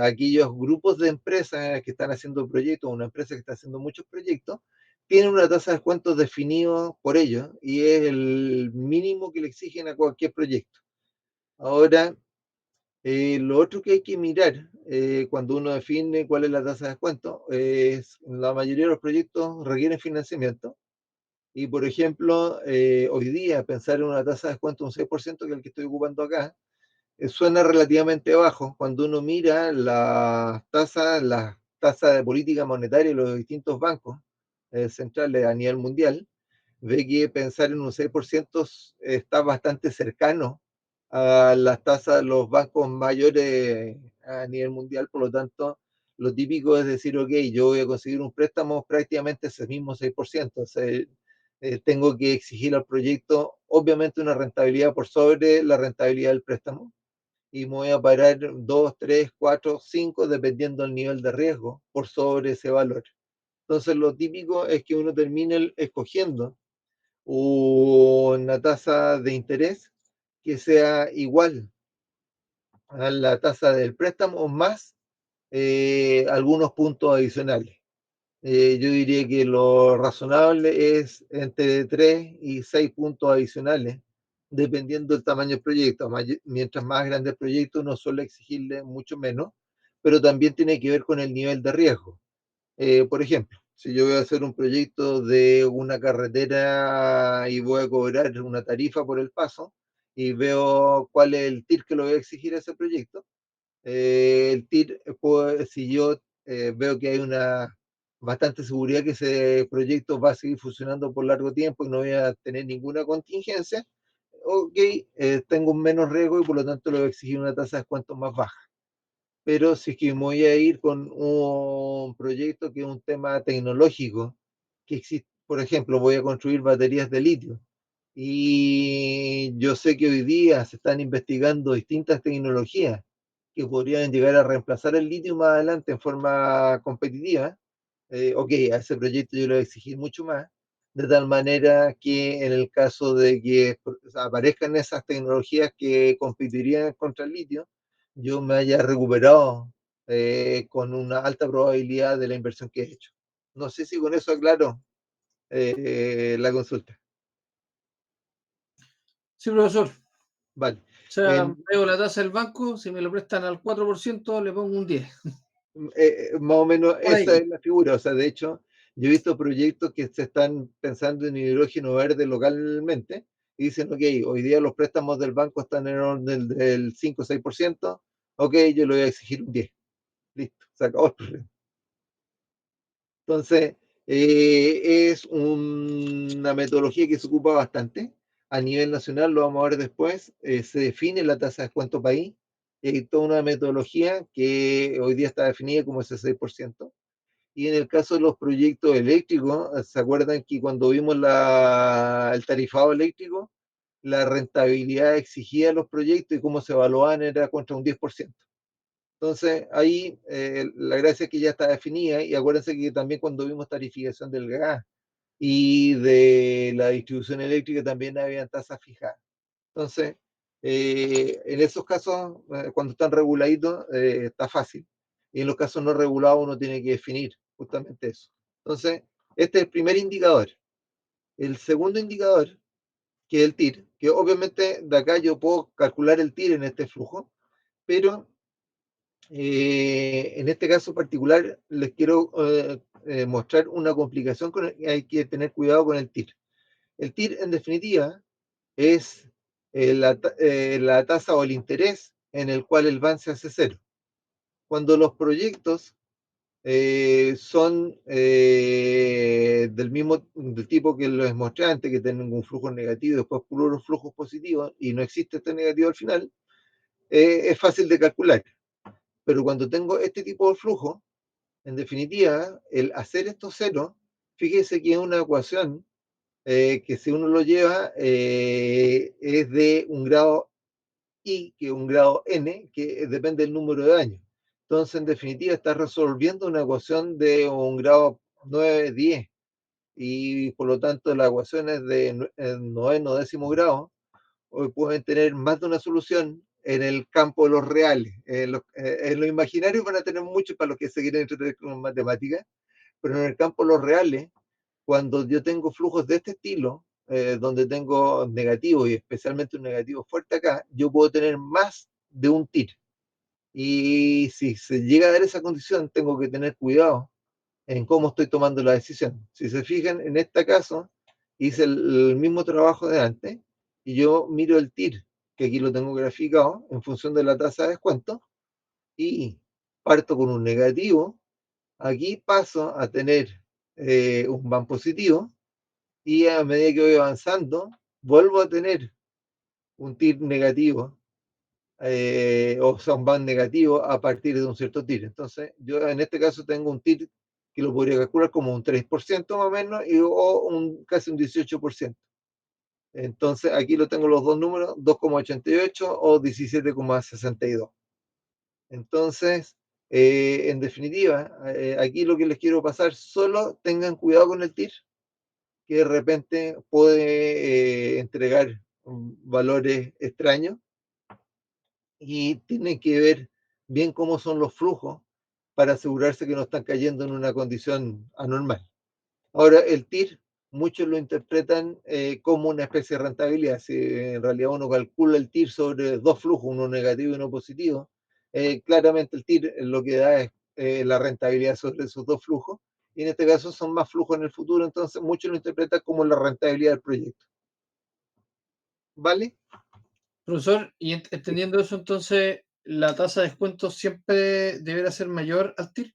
B: aquellos grupos de empresas que están haciendo proyectos, una empresa que está haciendo muchos proyectos, tienen una tasa de descuento definido por ellos y es el mínimo que le exigen a cualquier proyecto. Ahora, lo otro que hay que mirar cuando uno define cuál es la tasa de descuento es la mayoría de los proyectos requieren financiamiento. Y por ejemplo, hoy día pensar en una tasa de descuento de un 6%, que es el que estoy ocupando acá, suena relativamente bajo. Cuando uno mira las tasas de política monetaria de los distintos bancos centrales a nivel mundial, ve que pensar en un 6% está bastante cercano a las tasas de los bancos mayores a nivel mundial. Por lo tanto, lo típico es decir, ok, yo voy a conseguir un préstamo prácticamente ese mismo 6%. O sea, tengo que exigir al proyecto, obviamente, una rentabilidad por sobre la rentabilidad del préstamo y me voy a parar 2, 3, 4, 5, dependiendo del nivel de riesgo, por sobre ese valor. Entonces, lo típico es que uno termine escogiendo una tasa de interés que sea igual a la tasa del préstamo más algunos puntos adicionales. Yo diría que lo razonable es entre 3 y 6 puntos adicionales, dependiendo del tamaño del proyecto. Mientras más grande el proyecto, uno suele exigirle mucho menos, pero también tiene que ver con el nivel de riesgo. Por ejemplo, si yo voy a hacer un proyecto de una carretera y voy a cobrar una tarifa por el paso y veo cuál es el TIR que lo voy a exigir a ese proyecto, el TIR, si yo veo que hay una bastante seguridad que ese proyecto va a seguir funcionando por largo tiempo y no voy a tener ninguna contingencia, ok, tengo un menos riesgo y por lo tanto le voy a exigir una tasa de descuento más baja. Pero si es que me voy a ir con un proyecto que es un tema tecnológico, que existe, por ejemplo, voy a construir baterías de litio, y yo sé que hoy día se están investigando distintas tecnologías que podrían llegar a reemplazar el litio más adelante en forma competitiva, ok, a ese proyecto yo le voy a exigir mucho más, de tal manera que en el caso de que aparezcan esas tecnologías que competirían contra el litio, yo me haya recuperado con una alta probabilidad de la inversión que he hecho. No sé si con eso aclaro la consulta.
F: Sí, profesor.
B: Vale.
F: O sea, veo la tasa del banco, si me lo prestan al 4%, le pongo un 10.
B: Más o menos
F: Por ahí.
B: esa es la figura. O sea, de hecho, yo he visto proyectos que se están pensando en hidrógeno verde localmente y dicen, ok, hoy día los préstamos del banco están en el orden del 5 o 6%, ok, yo le voy a exigir un 10. Listo, se acabó el problema. Entonces, es una metodología que se ocupa bastante. A nivel nacional, lo vamos a ver después, se define la tasa de descuento país. Hay toda una metodología que hoy día está definida como ese 6%. Y en el caso de los proyectos eléctricos, ¿se acuerdan que cuando vimos el tarifado eléctrico, la rentabilidad exigida de los proyectos y cómo se evaluaban era contra un 10%? Entonces, ahí la gracia es que ya está definida y acuérdense que también cuando vimos tarificación del gas y de la distribución eléctrica también había tasas fijadas. Entonces, en esos casos, cuando están reguladitos, está fácil. Y en los casos no regulados uno tiene que definir justamente eso. Entonces, este es el primer indicador. El segundo indicador, que es el TIR, que obviamente de acá yo puedo calcular el TIR en este flujo, pero en este caso particular les quiero mostrar una complicación con el que hay que tener cuidado con el TIR. El TIR, en definitiva, es la tasa o el interés en el cual el BAN se hace cero. Cuando los proyectos son del tipo que les mostré antes, que tienen un flujo negativo y después puros flujos positivos y no existe este negativo al final, es fácil de calcular. Pero cuando tengo este tipo de flujo, en definitiva, el hacer estos ceros, fíjese que es una ecuación que si uno lo lleva es de un grado I, que es un grado N, que depende del número de años. Entonces, en definitiva, está resolviendo una ecuación de un grado 9, 10, y por lo tanto las ecuaciones de noveno, décimo grado pueden tener más de una solución en el campo de los reales. En lo imaginario van a tener mucho para los que se quieren entretener con matemáticas, pero en el campo de los reales, cuando yo tengo flujos de este estilo, donde tengo negativos y especialmente un negativo fuerte acá, yo puedo tener más de un TIR. Y si se llega a dar esa condición, tengo que tener cuidado en cómo estoy tomando la decisión. Si se fijan, en este caso, hice el mismo trabajo de antes y yo miro el TIR, que aquí lo tengo graficado en función de la tasa de descuento, y parto con un negativo. Aquí paso a tener un BAN positivo y a medida que voy avanzando, vuelvo a tener un TIR negativo, o sea, un BAN negativo a partir de un cierto TIR. Entonces, yo en este caso tengo un TIR que lo podría calcular como un 3% más o menos, o casi un 18%. Entonces, aquí lo tengo los dos números, 2,88 o 17,62. Entonces, en definitiva, aquí lo que les quiero pasar, solo tengan cuidado con el TIR, que de repente puede entregar valores extraños, y tienen que ver bien cómo son los flujos para asegurarse que no están cayendo en una condición anormal. Ahora, el TIR, muchos lo interpretan como una especie de rentabilidad. Si en realidad uno calcula el TIR sobre dos flujos, uno negativo y uno positivo, claramente el TIR lo que da es la rentabilidad sobre esos dos flujos, y en este caso son más flujos en el futuro, entonces muchos lo interpretan como la rentabilidad del proyecto. ¿Vale?
F: Profesor, y entendiendo eso, entonces, ¿la tasa de descuento siempre deberá ser mayor al TIR?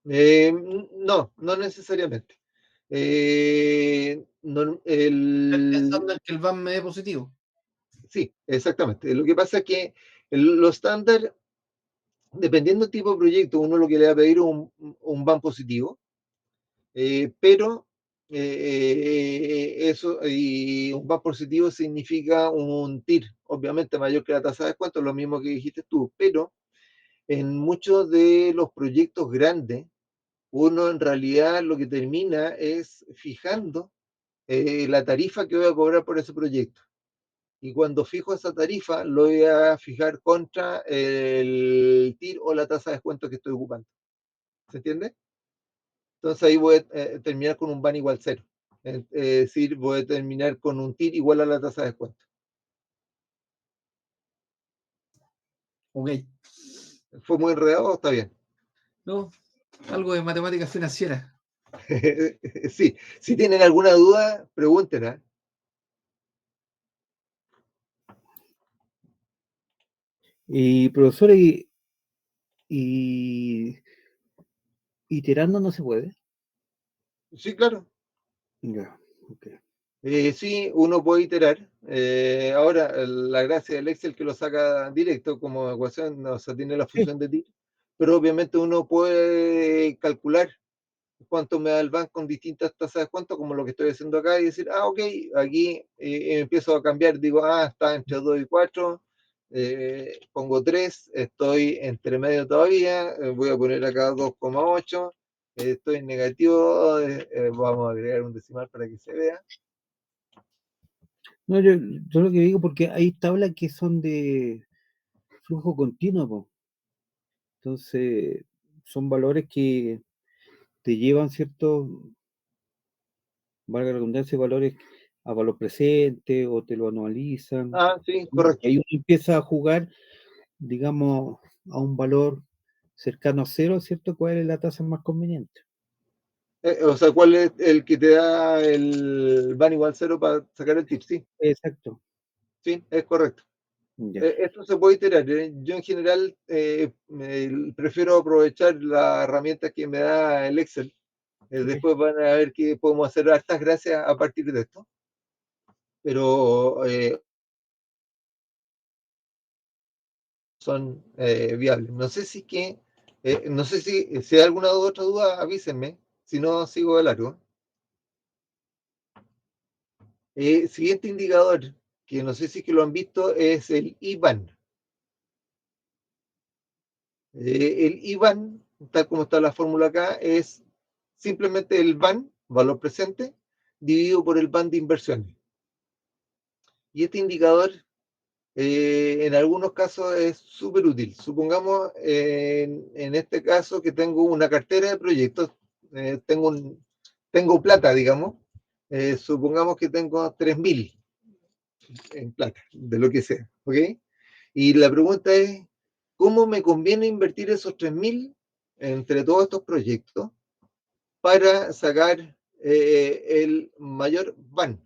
B: No, no necesariamente.
F: Pensando en que el BAN me dé positivo.
B: Sí, exactamente. Lo que pasa es que los estándar, dependiendo del tipo de proyecto, uno lo que le va a pedir es un BAN positivo, pero eso, y un BAN positivo significa un TIR, obviamente mayor que la tasa de descuento, lo mismo que dijiste tú, pero en muchos de los proyectos grandes, uno en realidad lo que termina es fijando la tarifa que voy a cobrar por ese proyecto. Y cuando fijo esa tarifa, lo voy a fijar contra el TIR o la tasa de descuento que estoy ocupando. ¿Se entiende? Entonces ahí voy a terminar con un BAN igual 0. Es decir, voy a terminar con un TIR igual a la tasa de descuento.
F: Ok.
B: ¿Fue muy enredado o está bien?
F: No, algo de matemáticas financieras.
B: Sí, si tienen alguna duda, pregúntenla.
E: Y profesor, y iterando no se puede.
B: Sí, claro.
E: Ya, ok.
B: Sí, uno puede iterar. Ahora, la gracia del Excel que lo saca directo como ecuación, o sea, tiene la
E: Sí,
B: función de TIR, pero obviamente uno puede calcular cuánto me da el banco con distintas tasas de descuento, como lo que estoy haciendo acá, y decir, ok, aquí empiezo a cambiar, digo, está entre 2 y 4, pongo 3, estoy entre medio todavía, voy a poner acá 2,8, estoy en negativo, vamos a agregar un decimal para que se vea.
E: no, yo lo que digo, porque hay tablas que son de flujo continuo, po. Entonces son valores que te llevan ciertos, valga la redundancia, valores a valor presente o te lo anualizan.
B: Sí,
E: Y
B: correcto.
E: ahí uno empieza a jugar, digamos, a un valor cercano a cero, ¿cierto? ¿Cuál es la tasa más conveniente?
B: O sea, ¿cuál es el que te da el van igual 0 para sacar el tip? Sí,
E: Exacto.
B: Sí, es correcto.
E: Ya.
B: Esto se puede iterar. Yo en general prefiero aprovechar las herramientas que me da el Excel. Después van a ver que podemos hacer hartas gracias a partir de esto. Pero son viables. No sé si hay alguna otra duda, avísenme. Si no, sigo de largo. Siguiente indicador, que no sé si que lo han visto, es el IBAN. El IBAN, tal como está la fórmula acá, es simplemente el BAN, valor presente, dividido por el BAN de inversiones. Y este indicador, en algunos casos, es súper útil. Supongamos, en este caso, que tengo una cartera de proyectos, tengo plata, digamos. Supongamos que tengo 3.000 en plata, de lo que sea, ¿ok? Y la pregunta es, ¿cómo me conviene invertir esos 3.000 entre todos estos proyectos para sacar el mayor BAN?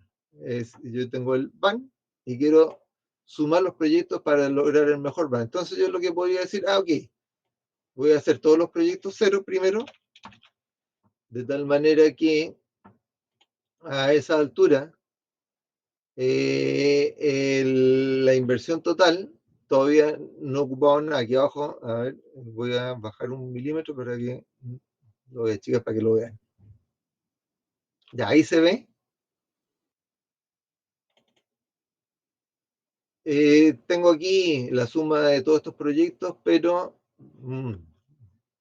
B: Yo tengo el BAN y quiero sumar los proyectos para lograr el mejor BAN. Entonces yo lo que podría decir, ok, voy a hacer todos los proyectos cero primero, de tal manera que a esa altura la inversión total todavía no ocupaba nada. Aquí abajo, a ver, voy a bajar 1 milímetro para que lo vean, chicas, para que lo vean. Ya, ahí se ve. Tengo aquí la suma de todos estos proyectos, pero voy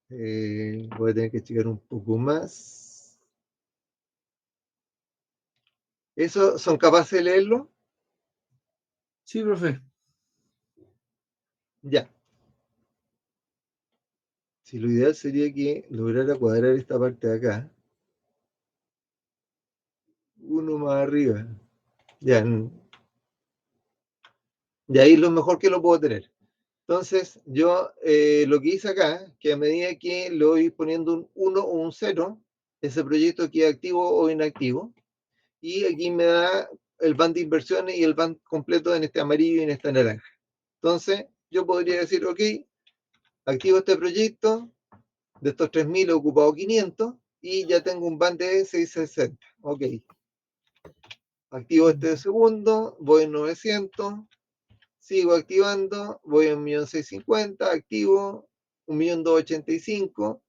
B: a tener que checar un poco más. ¿Eso son capaces de leerlo?
F: Sí, profe.
B: Ya. Si lo ideal sería que lograra cuadrar esta parte de acá. Uno más arriba. Ya. Y ahí es lo mejor que lo puedo tener. Entonces, yo lo que hice acá, que a medida que le voy poniendo un 1 o un 0, ese proyecto queda activo o inactivo. Y aquí me da el band de inversiones y el band completo en este amarillo y en esta naranja. Entonces, yo podría decir, ok, activo este proyecto, de estos 3.000 he ocupado 500 y ya tengo un band de 660. Ok. Activo este segundo, voy en 900. Sigo activando, voy a 1.650.000, activo 1.285.000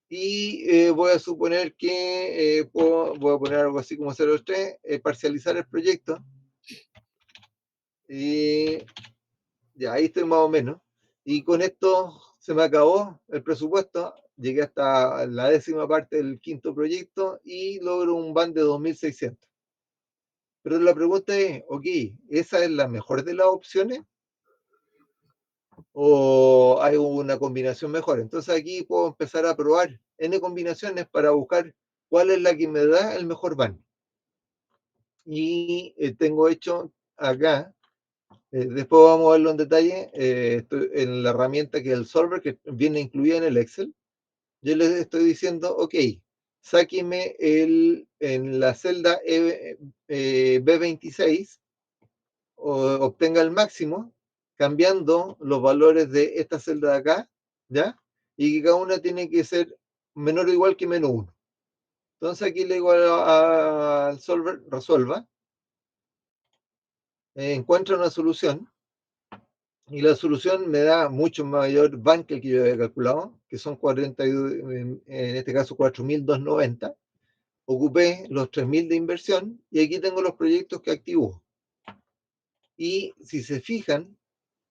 B: y voy a suponer que voy a poner algo así como 0.3, parcializar el proyecto. Y ya ahí estoy más o menos. Y con esto se me acabó el presupuesto. Llegué hasta la 10ª parte del 5.º proyecto y logro un BAN de 2.600. Pero la pregunta es, ok, ¿esa es la mejor de las opciones? ¿O hay una combinación mejor? Entonces aquí puedo empezar a probar N combinaciones para buscar cuál es la que me da el mejor BAN. Y tengo hecho acá, después vamos a verlo en detalle, estoy en la herramienta que es el Solver, que viene incluida en el Excel. Yo les estoy diciendo, ok, sáqueme en la celda B26, obtenga el máximo, cambiando los valores de esta celda de acá, ¿ya? Y que cada una tiene que ser menor o igual que menos 1. Entonces aquí le digo al solver, resuelva, encuentra una solución, y la solución me da mucho mayor BAN que el que yo había calculado, que son 42, en este caso 4.290. Ocupé los 3.000 de inversión, y aquí tengo los proyectos que activo. Y si se fijan,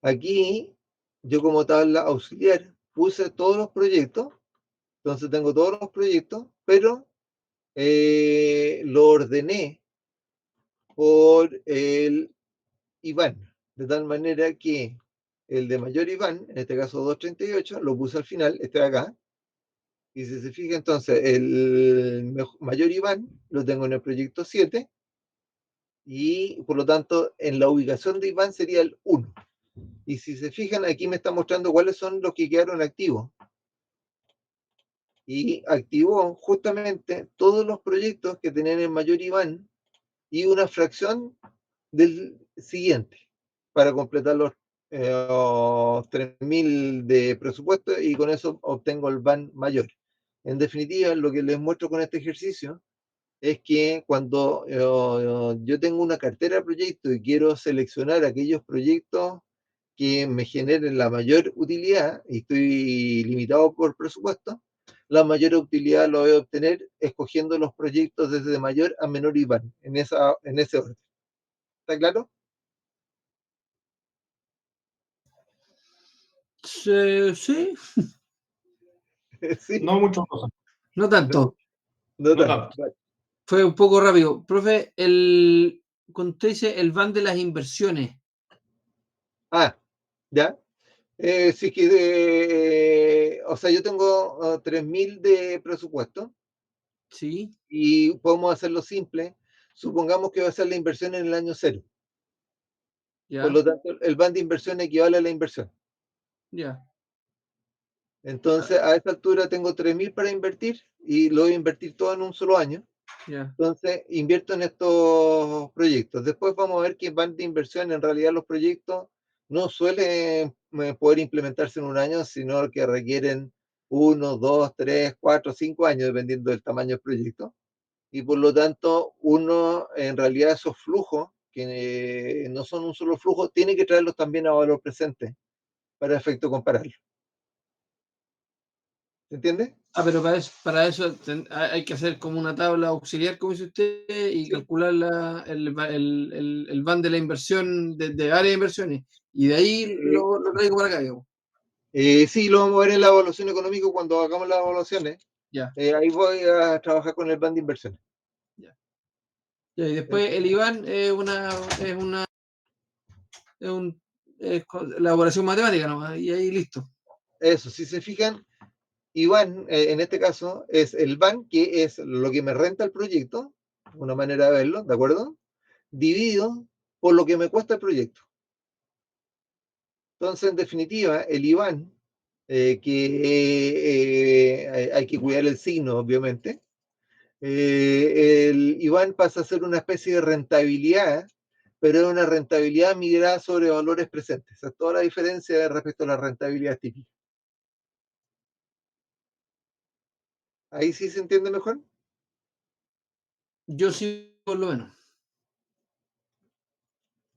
B: aquí yo como tabla auxiliar puse todos los proyectos, entonces tengo todos los proyectos, pero lo ordené por el IBAN, de tal manera que el de mayor IBAN, en este caso 238, lo puse al final, este de acá, y si se fija entonces el mayor IBAN lo tengo en el proyecto 7, y por lo tanto en la ubicación de IBAN sería el 1. Y si se fijan, aquí me está mostrando cuáles son los que quedaron activos. Y activó justamente todos los proyectos que tenían el mayor IBAN y una fracción del siguiente. para completar los 3.000 de presupuesto y con eso obtengo el BAN mayor. En definitiva, lo que les muestro con este ejercicio es que cuando yo tengo una cartera de proyectos y quiero seleccionar aquellos proyectos que me generen la mayor utilidad y estoy limitado por presupuesto, la mayor utilidad lo voy a obtener escogiendo los proyectos desde mayor a menor IBAN, en ese orden. ¿Está claro?
F: Sí,
B: Sí,
C: No mucho cosa.
F: no tanto.
B: no
C: no
B: tanto.
C: tanto.
B: Vale.
F: Fue un poco rápido. Profe, cuando usted dice el ban de las inversiones,
B: Ah, ya. Sí que, o sea, yo tengo 3.000 de presupuesto
F: ¿sí?
B: y podemos hacerlo simple. Supongamos que va a ser la inversión en el año 0. Por
F: Ya,
B: lo tanto, el ban de inversión equivale a la inversión.
F: ya.
B: Entonces, a esta altura tengo 3.000 para invertir y lo voy a invertir todo en un solo año.
F: Ya.
B: Entonces, invierto en estos proyectos. Después vamos a ver que van de inversión. En realidad, los proyectos no suelen poder implementarse en un año, sino que requieren 1, 2, 3, 4, 5 años, dependiendo del tamaño del proyecto. Y por lo tanto, uno, en realidad, esos flujos, que no son un solo flujo, tiene que traerlos también a valor presente para efecto compararlo. ¿Se entiende?
F: Pero para eso hay que hacer como una tabla auxiliar, como dice usted, y
B: Sí.
F: calcular el ban de la inversión de varias inversiones. Y de ahí lo traigo para acá, digamos.
B: Sí, lo vamos a ver en la evaluación económica cuando hagamos las evaluaciones.
F: Ya.
B: Ahí voy a trabajar con el plan de inversiones.
F: Ya, y después el IBAN es elaboración matemática nomás, y ahí listo.
B: Eso, si se fijan, IBAN, en este caso, es el BAN, que es lo que me renta el proyecto, una manera de verlo, ¿de acuerdo? Dividido por lo que me cuesta el proyecto. Entonces, en definitiva, el IBAN, que hay que cuidar el signo, obviamente, el IBAN pasa a ser una especie de rentabilidad, pero es una rentabilidad migrada sobre valores presentes. Esa es toda la diferencia respecto a la rentabilidad típica. ¿Ahí sí se entiende mejor?
F: Yo sí, por lo menos.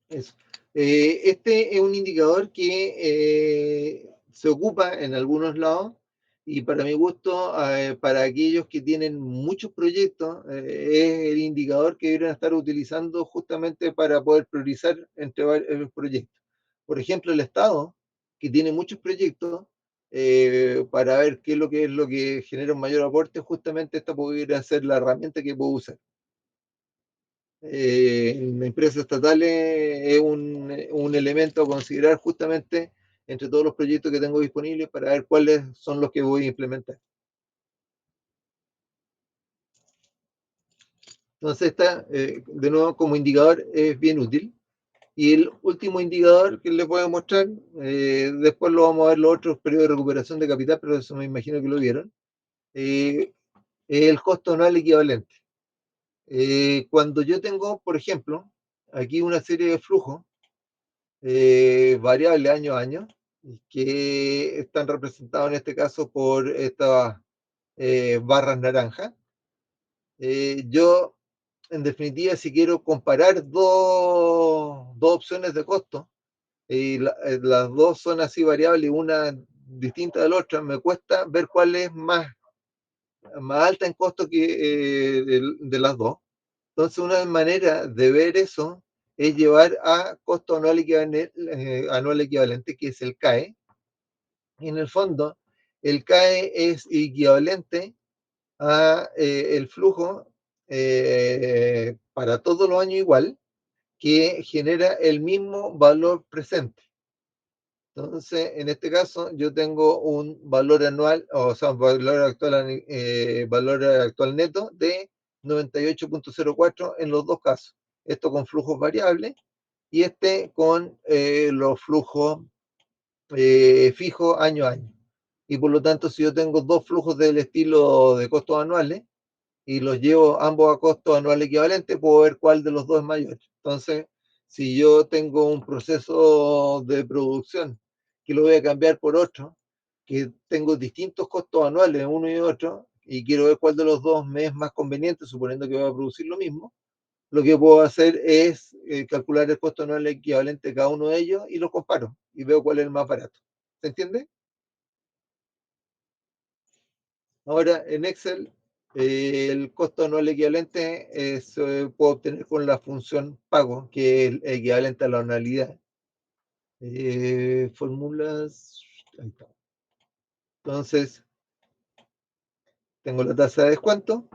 B: Eso. Este es un indicador que se ocupa en algunos lados y para mi gusto, para aquellos que tienen muchos proyectos, es el indicador que deberían estar utilizando justamente para poder priorizar entre varios proyectos. Por ejemplo, el Estado, que tiene muchos proyectos, para ver qué es lo que genera un mayor aporte, justamente esta podría ser la herramienta que puedo usar. En empresas estatales es un elemento a considerar justamente entre todos los proyectos que tengo disponibles para ver cuáles son los que voy a implementar. Entonces, de nuevo, como indicador es bien útil. Y el último indicador que les voy a mostrar, después lo vamos a ver los otros periodos de recuperación de capital, pero eso me imagino que lo vieron, es el costo anual equivalente. Cuando yo tengo, por ejemplo, aquí una serie de flujos, variable año a año, que están representados en este caso por estas barras naranjas. Yo, en definitiva, si quiero comparar dos opciones de costo, y las dos son así variables, una distinta de la otra, me cuesta ver cuál es más alta en costo que de las dos. Entonces, una manera de ver eso es llevar a costo anual equivalente, que es el CAE. Y en el fondo, el CAE es equivalente a el flujo para todos los años igual, que genera el mismo valor presente. Entonces, en este caso, yo tengo un valor anual, o sea, un valor actual neto de 98.04 en los dos casos. Esto con flujos variables y este con los flujos fijos año a año. Y por lo tanto, si yo tengo dos flujos del estilo de costos anuales y los llevo ambos a costos anuales equivalentes, puedo ver cuál de los dos es mayor. Entonces, si yo tengo un proceso de producción que lo voy a cambiar por otro, que tengo distintos costos anuales, uno y otro, y quiero ver cuál de los dos me es más conveniente, suponiendo que voy a producir lo mismo, lo que puedo hacer es calcular el costo anual equivalente de cada uno de ellos y los comparo y veo cuál es el más barato. ¿Se entiende? Ahora, en Excel, el costo anual equivalente se puede obtener con la función pago, que es el equivalente a la anualidad. Fórmulas. Ahí está. Entonces, tengo la tasa de descuento,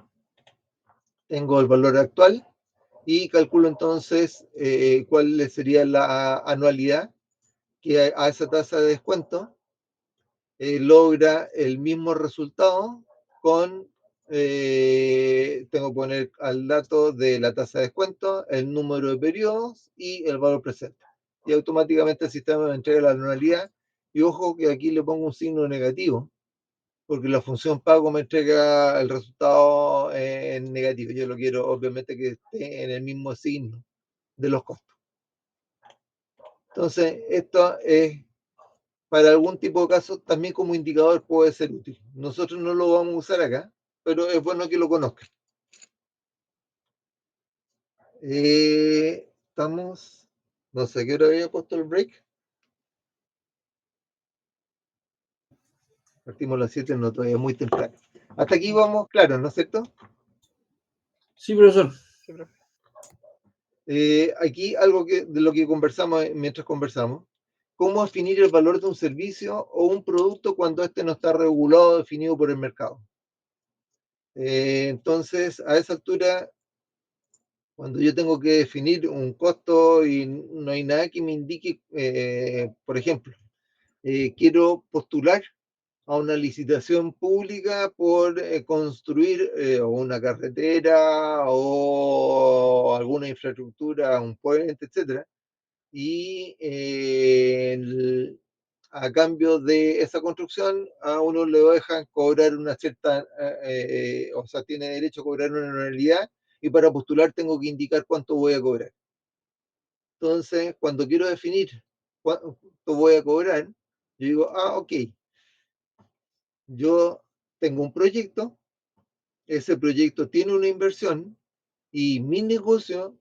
B: tengo el valor actual y calculo entonces cuál sería la anualidad que a esa tasa de descuento logra el mismo resultado con, tengo que poner al dato de la tasa de descuento, el número de periodos y el valor presente. Y automáticamente el sistema me entrega la anualidad. Y ojo que aquí le pongo un signo negativo, porque la función pago me entrega el resultado en negativo. Yo lo quiero obviamente que esté en el mismo signo de los costos. Entonces, esto es para algún tipo de caso, también como indicador puede ser útil. Nosotros no lo vamos a usar acá, pero es bueno que lo conozcan. Estamos, no sé qué hora había puesto el break. Partimos a las 7, no, todavía es muy temprano. Hasta aquí vamos, claro, ¿no es cierto?
F: Sí, profesor.
A: Sí, profe.
B: Aquí algo de lo que conversamos mientras conversamos. ¿Cómo definir el valor de un servicio o un producto cuando este no está regulado o definido por el mercado? Entonces, a esa altura, cuando yo tengo que definir un costo y no hay nada que me indique, por ejemplo, quiero postular a una licitación pública por construir una carretera o alguna infraestructura, un puente, etcétera, y a cambio de esa construcción a uno le dejan cobrar una cierta, o sea, tiene derecho a cobrar una anualidad y para postular tengo que indicar cuánto voy a cobrar. Entonces, cuando quiero definir cuánto voy a cobrar, yo digo, ok, yo tengo un proyecto, ese proyecto tiene una inversión y mi negocio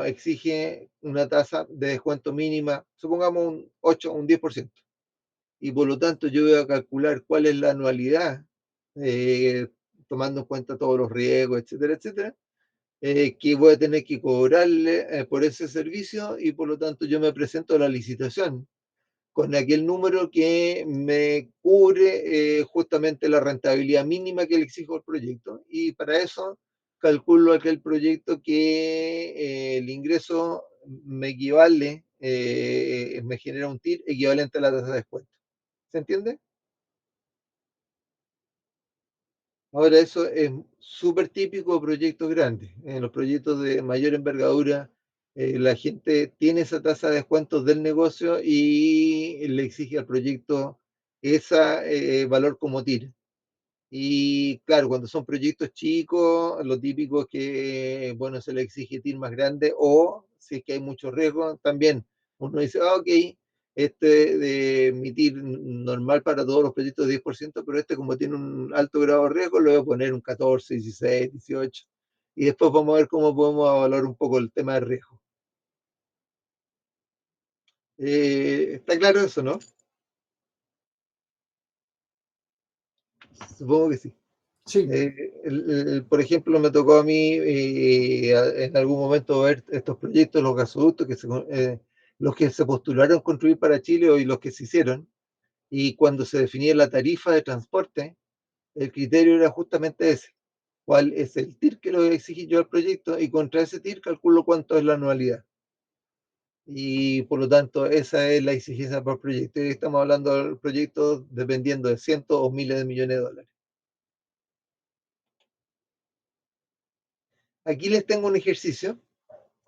B: exige una tasa de descuento mínima, supongamos un 8 o un 10%. Y por lo tanto yo voy a calcular cuál es la anualidad, eh, tomando en cuenta todos los riesgos, etcétera, etcétera, que voy a tener que cobrarle por ese servicio y por lo tanto yo me presento a la licitación con aquel número que me cubre justamente la rentabilidad mínima que le exijo al proyecto y para eso calculo aquel proyecto que el ingreso me equivale, me genera un TIR equivalente a la tasa de descuento. ¿Se entiende? Ahora eso es súper típico de proyectos grandes. En los proyectos de mayor envergadura, la gente tiene esa tasa de descuentos del negocio y le exige al proyecto ese valor como TIR. Y claro, cuando son proyectos chicos, lo típico es que, bueno, se le exige TIR más grande o si es que hay mucho riesgo, también uno dice, ok, este de mi TIR normal para todos los proyectos es 10%, pero este como tiene un alto grado de riesgo, le voy a poner un 14, 16, 18. Y después vamos a ver cómo podemos evaluar un poco el tema de riesgo. ¿Está claro eso, no? Supongo que sí.
F: Sí.
B: Por ejemplo, me tocó a mí en algún momento ver estos proyectos, los gasoductos, los que se postularon construir para Chile y los que se hicieron, y cuando se definía la tarifa de transporte, el criterio era justamente ese, cuál es el TIR que le voy a exigir yo al proyecto, y contra ese TIR calculo cuánto es la anualidad. Y por lo tanto, esa es la exigencia por proyecto. Y estamos hablando de proyectos dependiendo de cientos o miles de millones de dólares. Aquí les tengo un ejercicio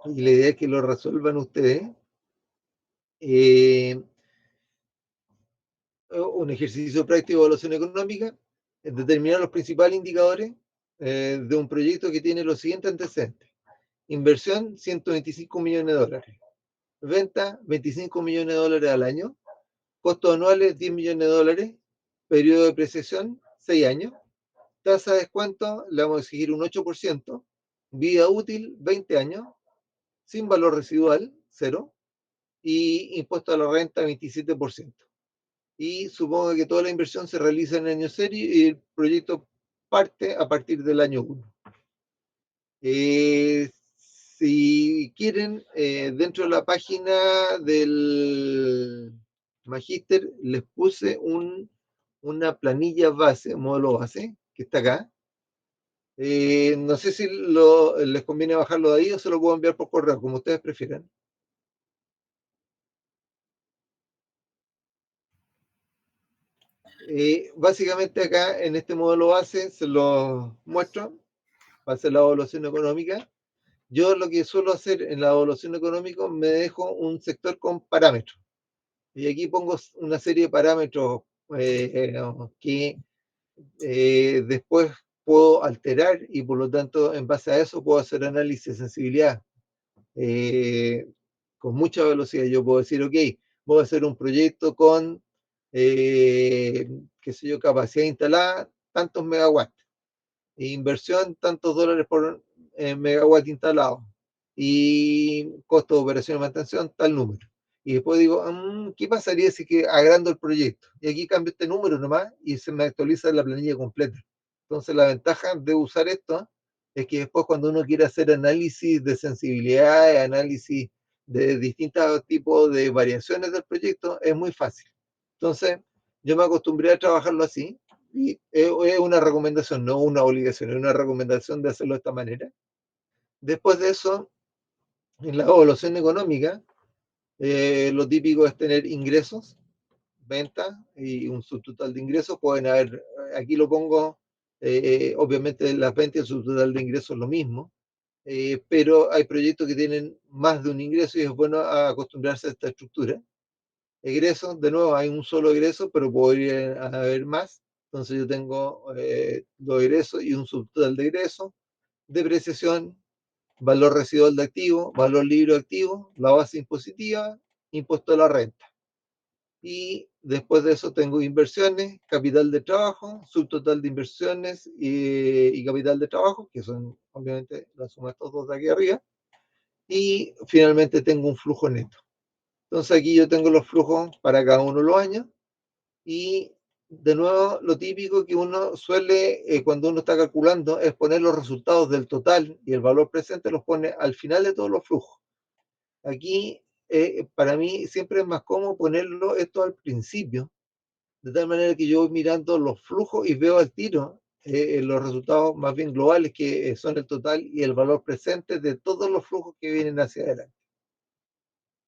B: y la idea es que lo resuelvan ustedes. Un ejercicio práctico de evaluación económica determinar los principales indicadores de un proyecto que tiene los siguientes antecedentes. Inversión, 125 millones de dólares. Venta, 25 millones de dólares al año. Costos anuales, 10 millones de dólares. Periodo de depreciación, 6 años. Tasa de descuento, le vamos a exigir un 8%. Vida útil, 20 años. Sin valor residual, 0. Y impuesto a la renta, 27%. Y supongo que toda la inversión se realiza en año serie y el proyecto parte a partir del año 1. Si quieren, dentro de la página del Magíster les puse una planilla base, modelo base, que está acá. No sé si les conviene bajarlo de ahí o se lo puedo enviar por correo, como ustedes prefieran. Básicamente acá en este modelo base se lo muestro, va a ser la evaluación económica. Yo lo que suelo hacer en la evaluación económica me dejo un sector con parámetros. Y aquí pongo una serie de parámetros que después puedo alterar y por lo tanto en base a eso puedo hacer análisis de sensibilidad con mucha velocidad. Yo puedo decir, ok, voy a hacer un proyecto con, qué sé yo, capacidad instalada, tantos megawatts, inversión, tantos dólares por megawatt instalado, y costo de operación y mantención, tal número. Y después digo, ¿qué pasaría si que agrando el proyecto? Y aquí cambio este número nomás y se me actualiza la planilla completa. Entonces la ventaja de usar esto es que después cuando uno quiere hacer análisis de sensibilidad, análisis de distintos tipos de variaciones del proyecto, es muy fácil. Entonces yo me acostumbré a trabajarlo así y es una recomendación, no una obligación, es una recomendación de hacerlo de esta manera. Después de eso, en la evaluación económica, lo típico es tener ingresos, ventas y un subtotal de ingresos. Pueden haber, aquí lo pongo, obviamente las ventas y el subtotal de ingresos es lo mismo, pero hay proyectos que tienen más de un ingreso y es bueno acostumbrarse a esta estructura. Egresos, de nuevo, hay un solo egreso, pero podría haber más. Entonces yo tengo dos egresos y un subtotal de egresos. Depreciación, valor residual de activo, valor libre de activo, la base impositiva, impuesto a la renta. Y después de eso tengo inversiones, capital de trabajo, subtotal de inversiones y capital de trabajo, que son obviamente la suma de estos dos de aquí arriba. Y finalmente tengo un flujo neto. Entonces aquí yo tengo los flujos para cada uno de los años. Y de nuevo, lo típico que uno suele, cuando uno está calculando, es poner los resultados del total y el valor presente los pone al final de todos los flujos. Aquí, para mí, siempre es más cómodo ponerlo esto al principio, de tal manera que yo voy mirando los flujos y veo al tiro los resultados más bien globales, que son el total y el valor presente de todos los flujos que vienen hacia adelante.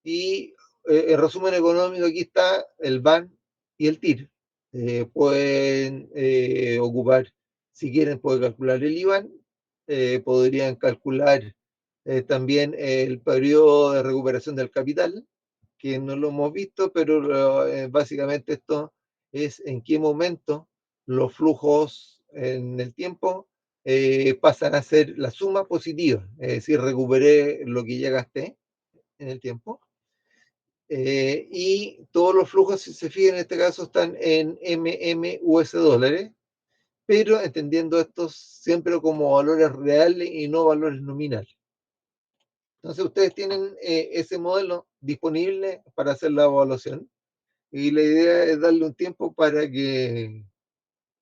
B: Y en resumen económico, aquí está el BAN y el TIR. Pueden ocupar, si quieren, pueden calcular el IBAN, podrían calcular también el periodo de recuperación del capital, que no lo hemos visto, pero básicamente esto es en qué momento los flujos en el tiempo pasan a ser la suma positiva, es decir, recuperé lo que ya gasté en el tiempo. Y todos los flujos, si se fijan, en este caso están en US dólares, pero entendiendo estos siempre como valores reales y no valores nominales. Entonces ustedes tienen ese modelo disponible para hacer la evaluación y la idea es darle un tiempo para que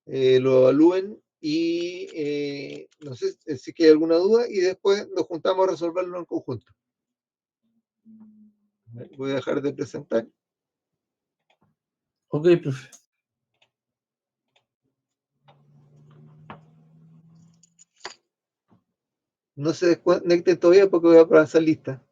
B: lo evalúen y no sé si hay alguna duda y después nos juntamos a resolverlo en conjunto. Voy a dejar de presentar.
F: Ok, profe.
B: No se desconecten todavía porque voy a pasar lista.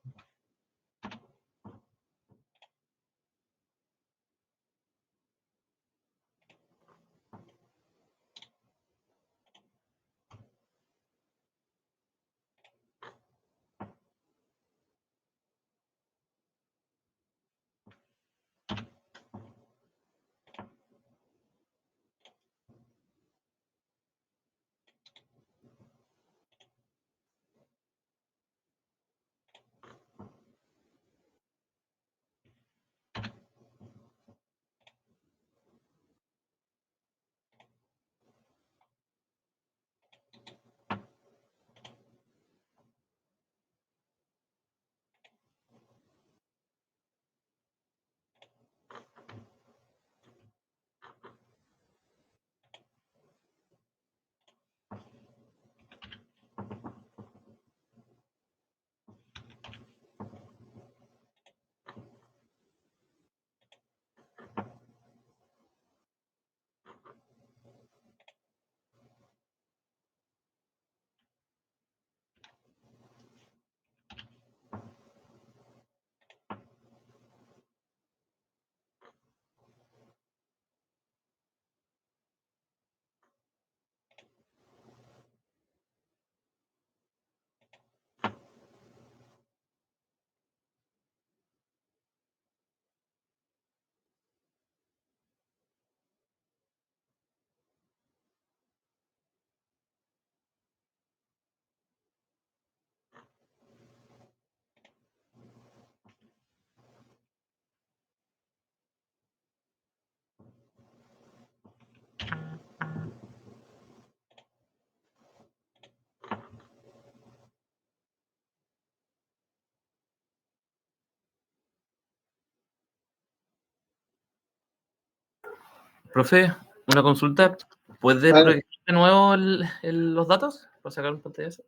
D: Profe, una consulta. ¿Puede
B: A ver.
D: proyectar de nuevo los datos? ¿Para sacar un pantallazo?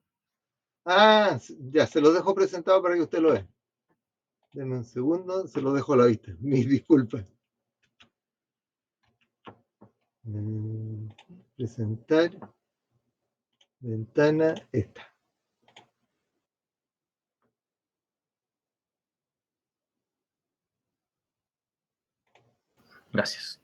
B: Ah, ya, se los dejo presentado para que usted lo vea. Denme un segundo, se lo dejo a la vista. Mis disculpas. Presentar. Ventana esta.
D: Gracias.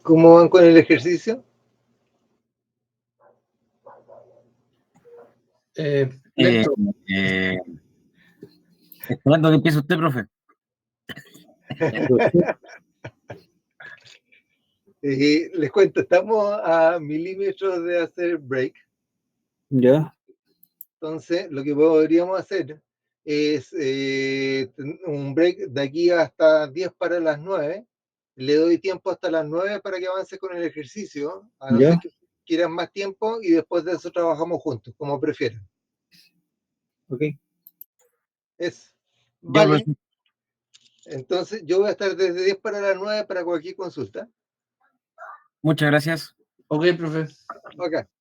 B: ¿Cómo van con el ejercicio?
F: Lento.
H: Esperando que empiece usted, profe.
B: Les cuento, estamos a milímetros de hacer break.
E: Ya,
B: Entonces, lo que podríamos hacer es un break de aquí hasta 10 para las 9. Le doy tiempo hasta las 9 para que avance con el ejercicio, a no
E: Ya.
B: ser que quieran más tiempo, y después de eso trabajamos juntos, como prefieran.
E: ok.
B: Vale. Entonces, yo voy a estar desde 10 para las 9 para cualquier consulta.
H: Muchas gracias.
F: Ok, profe.
B: Ok.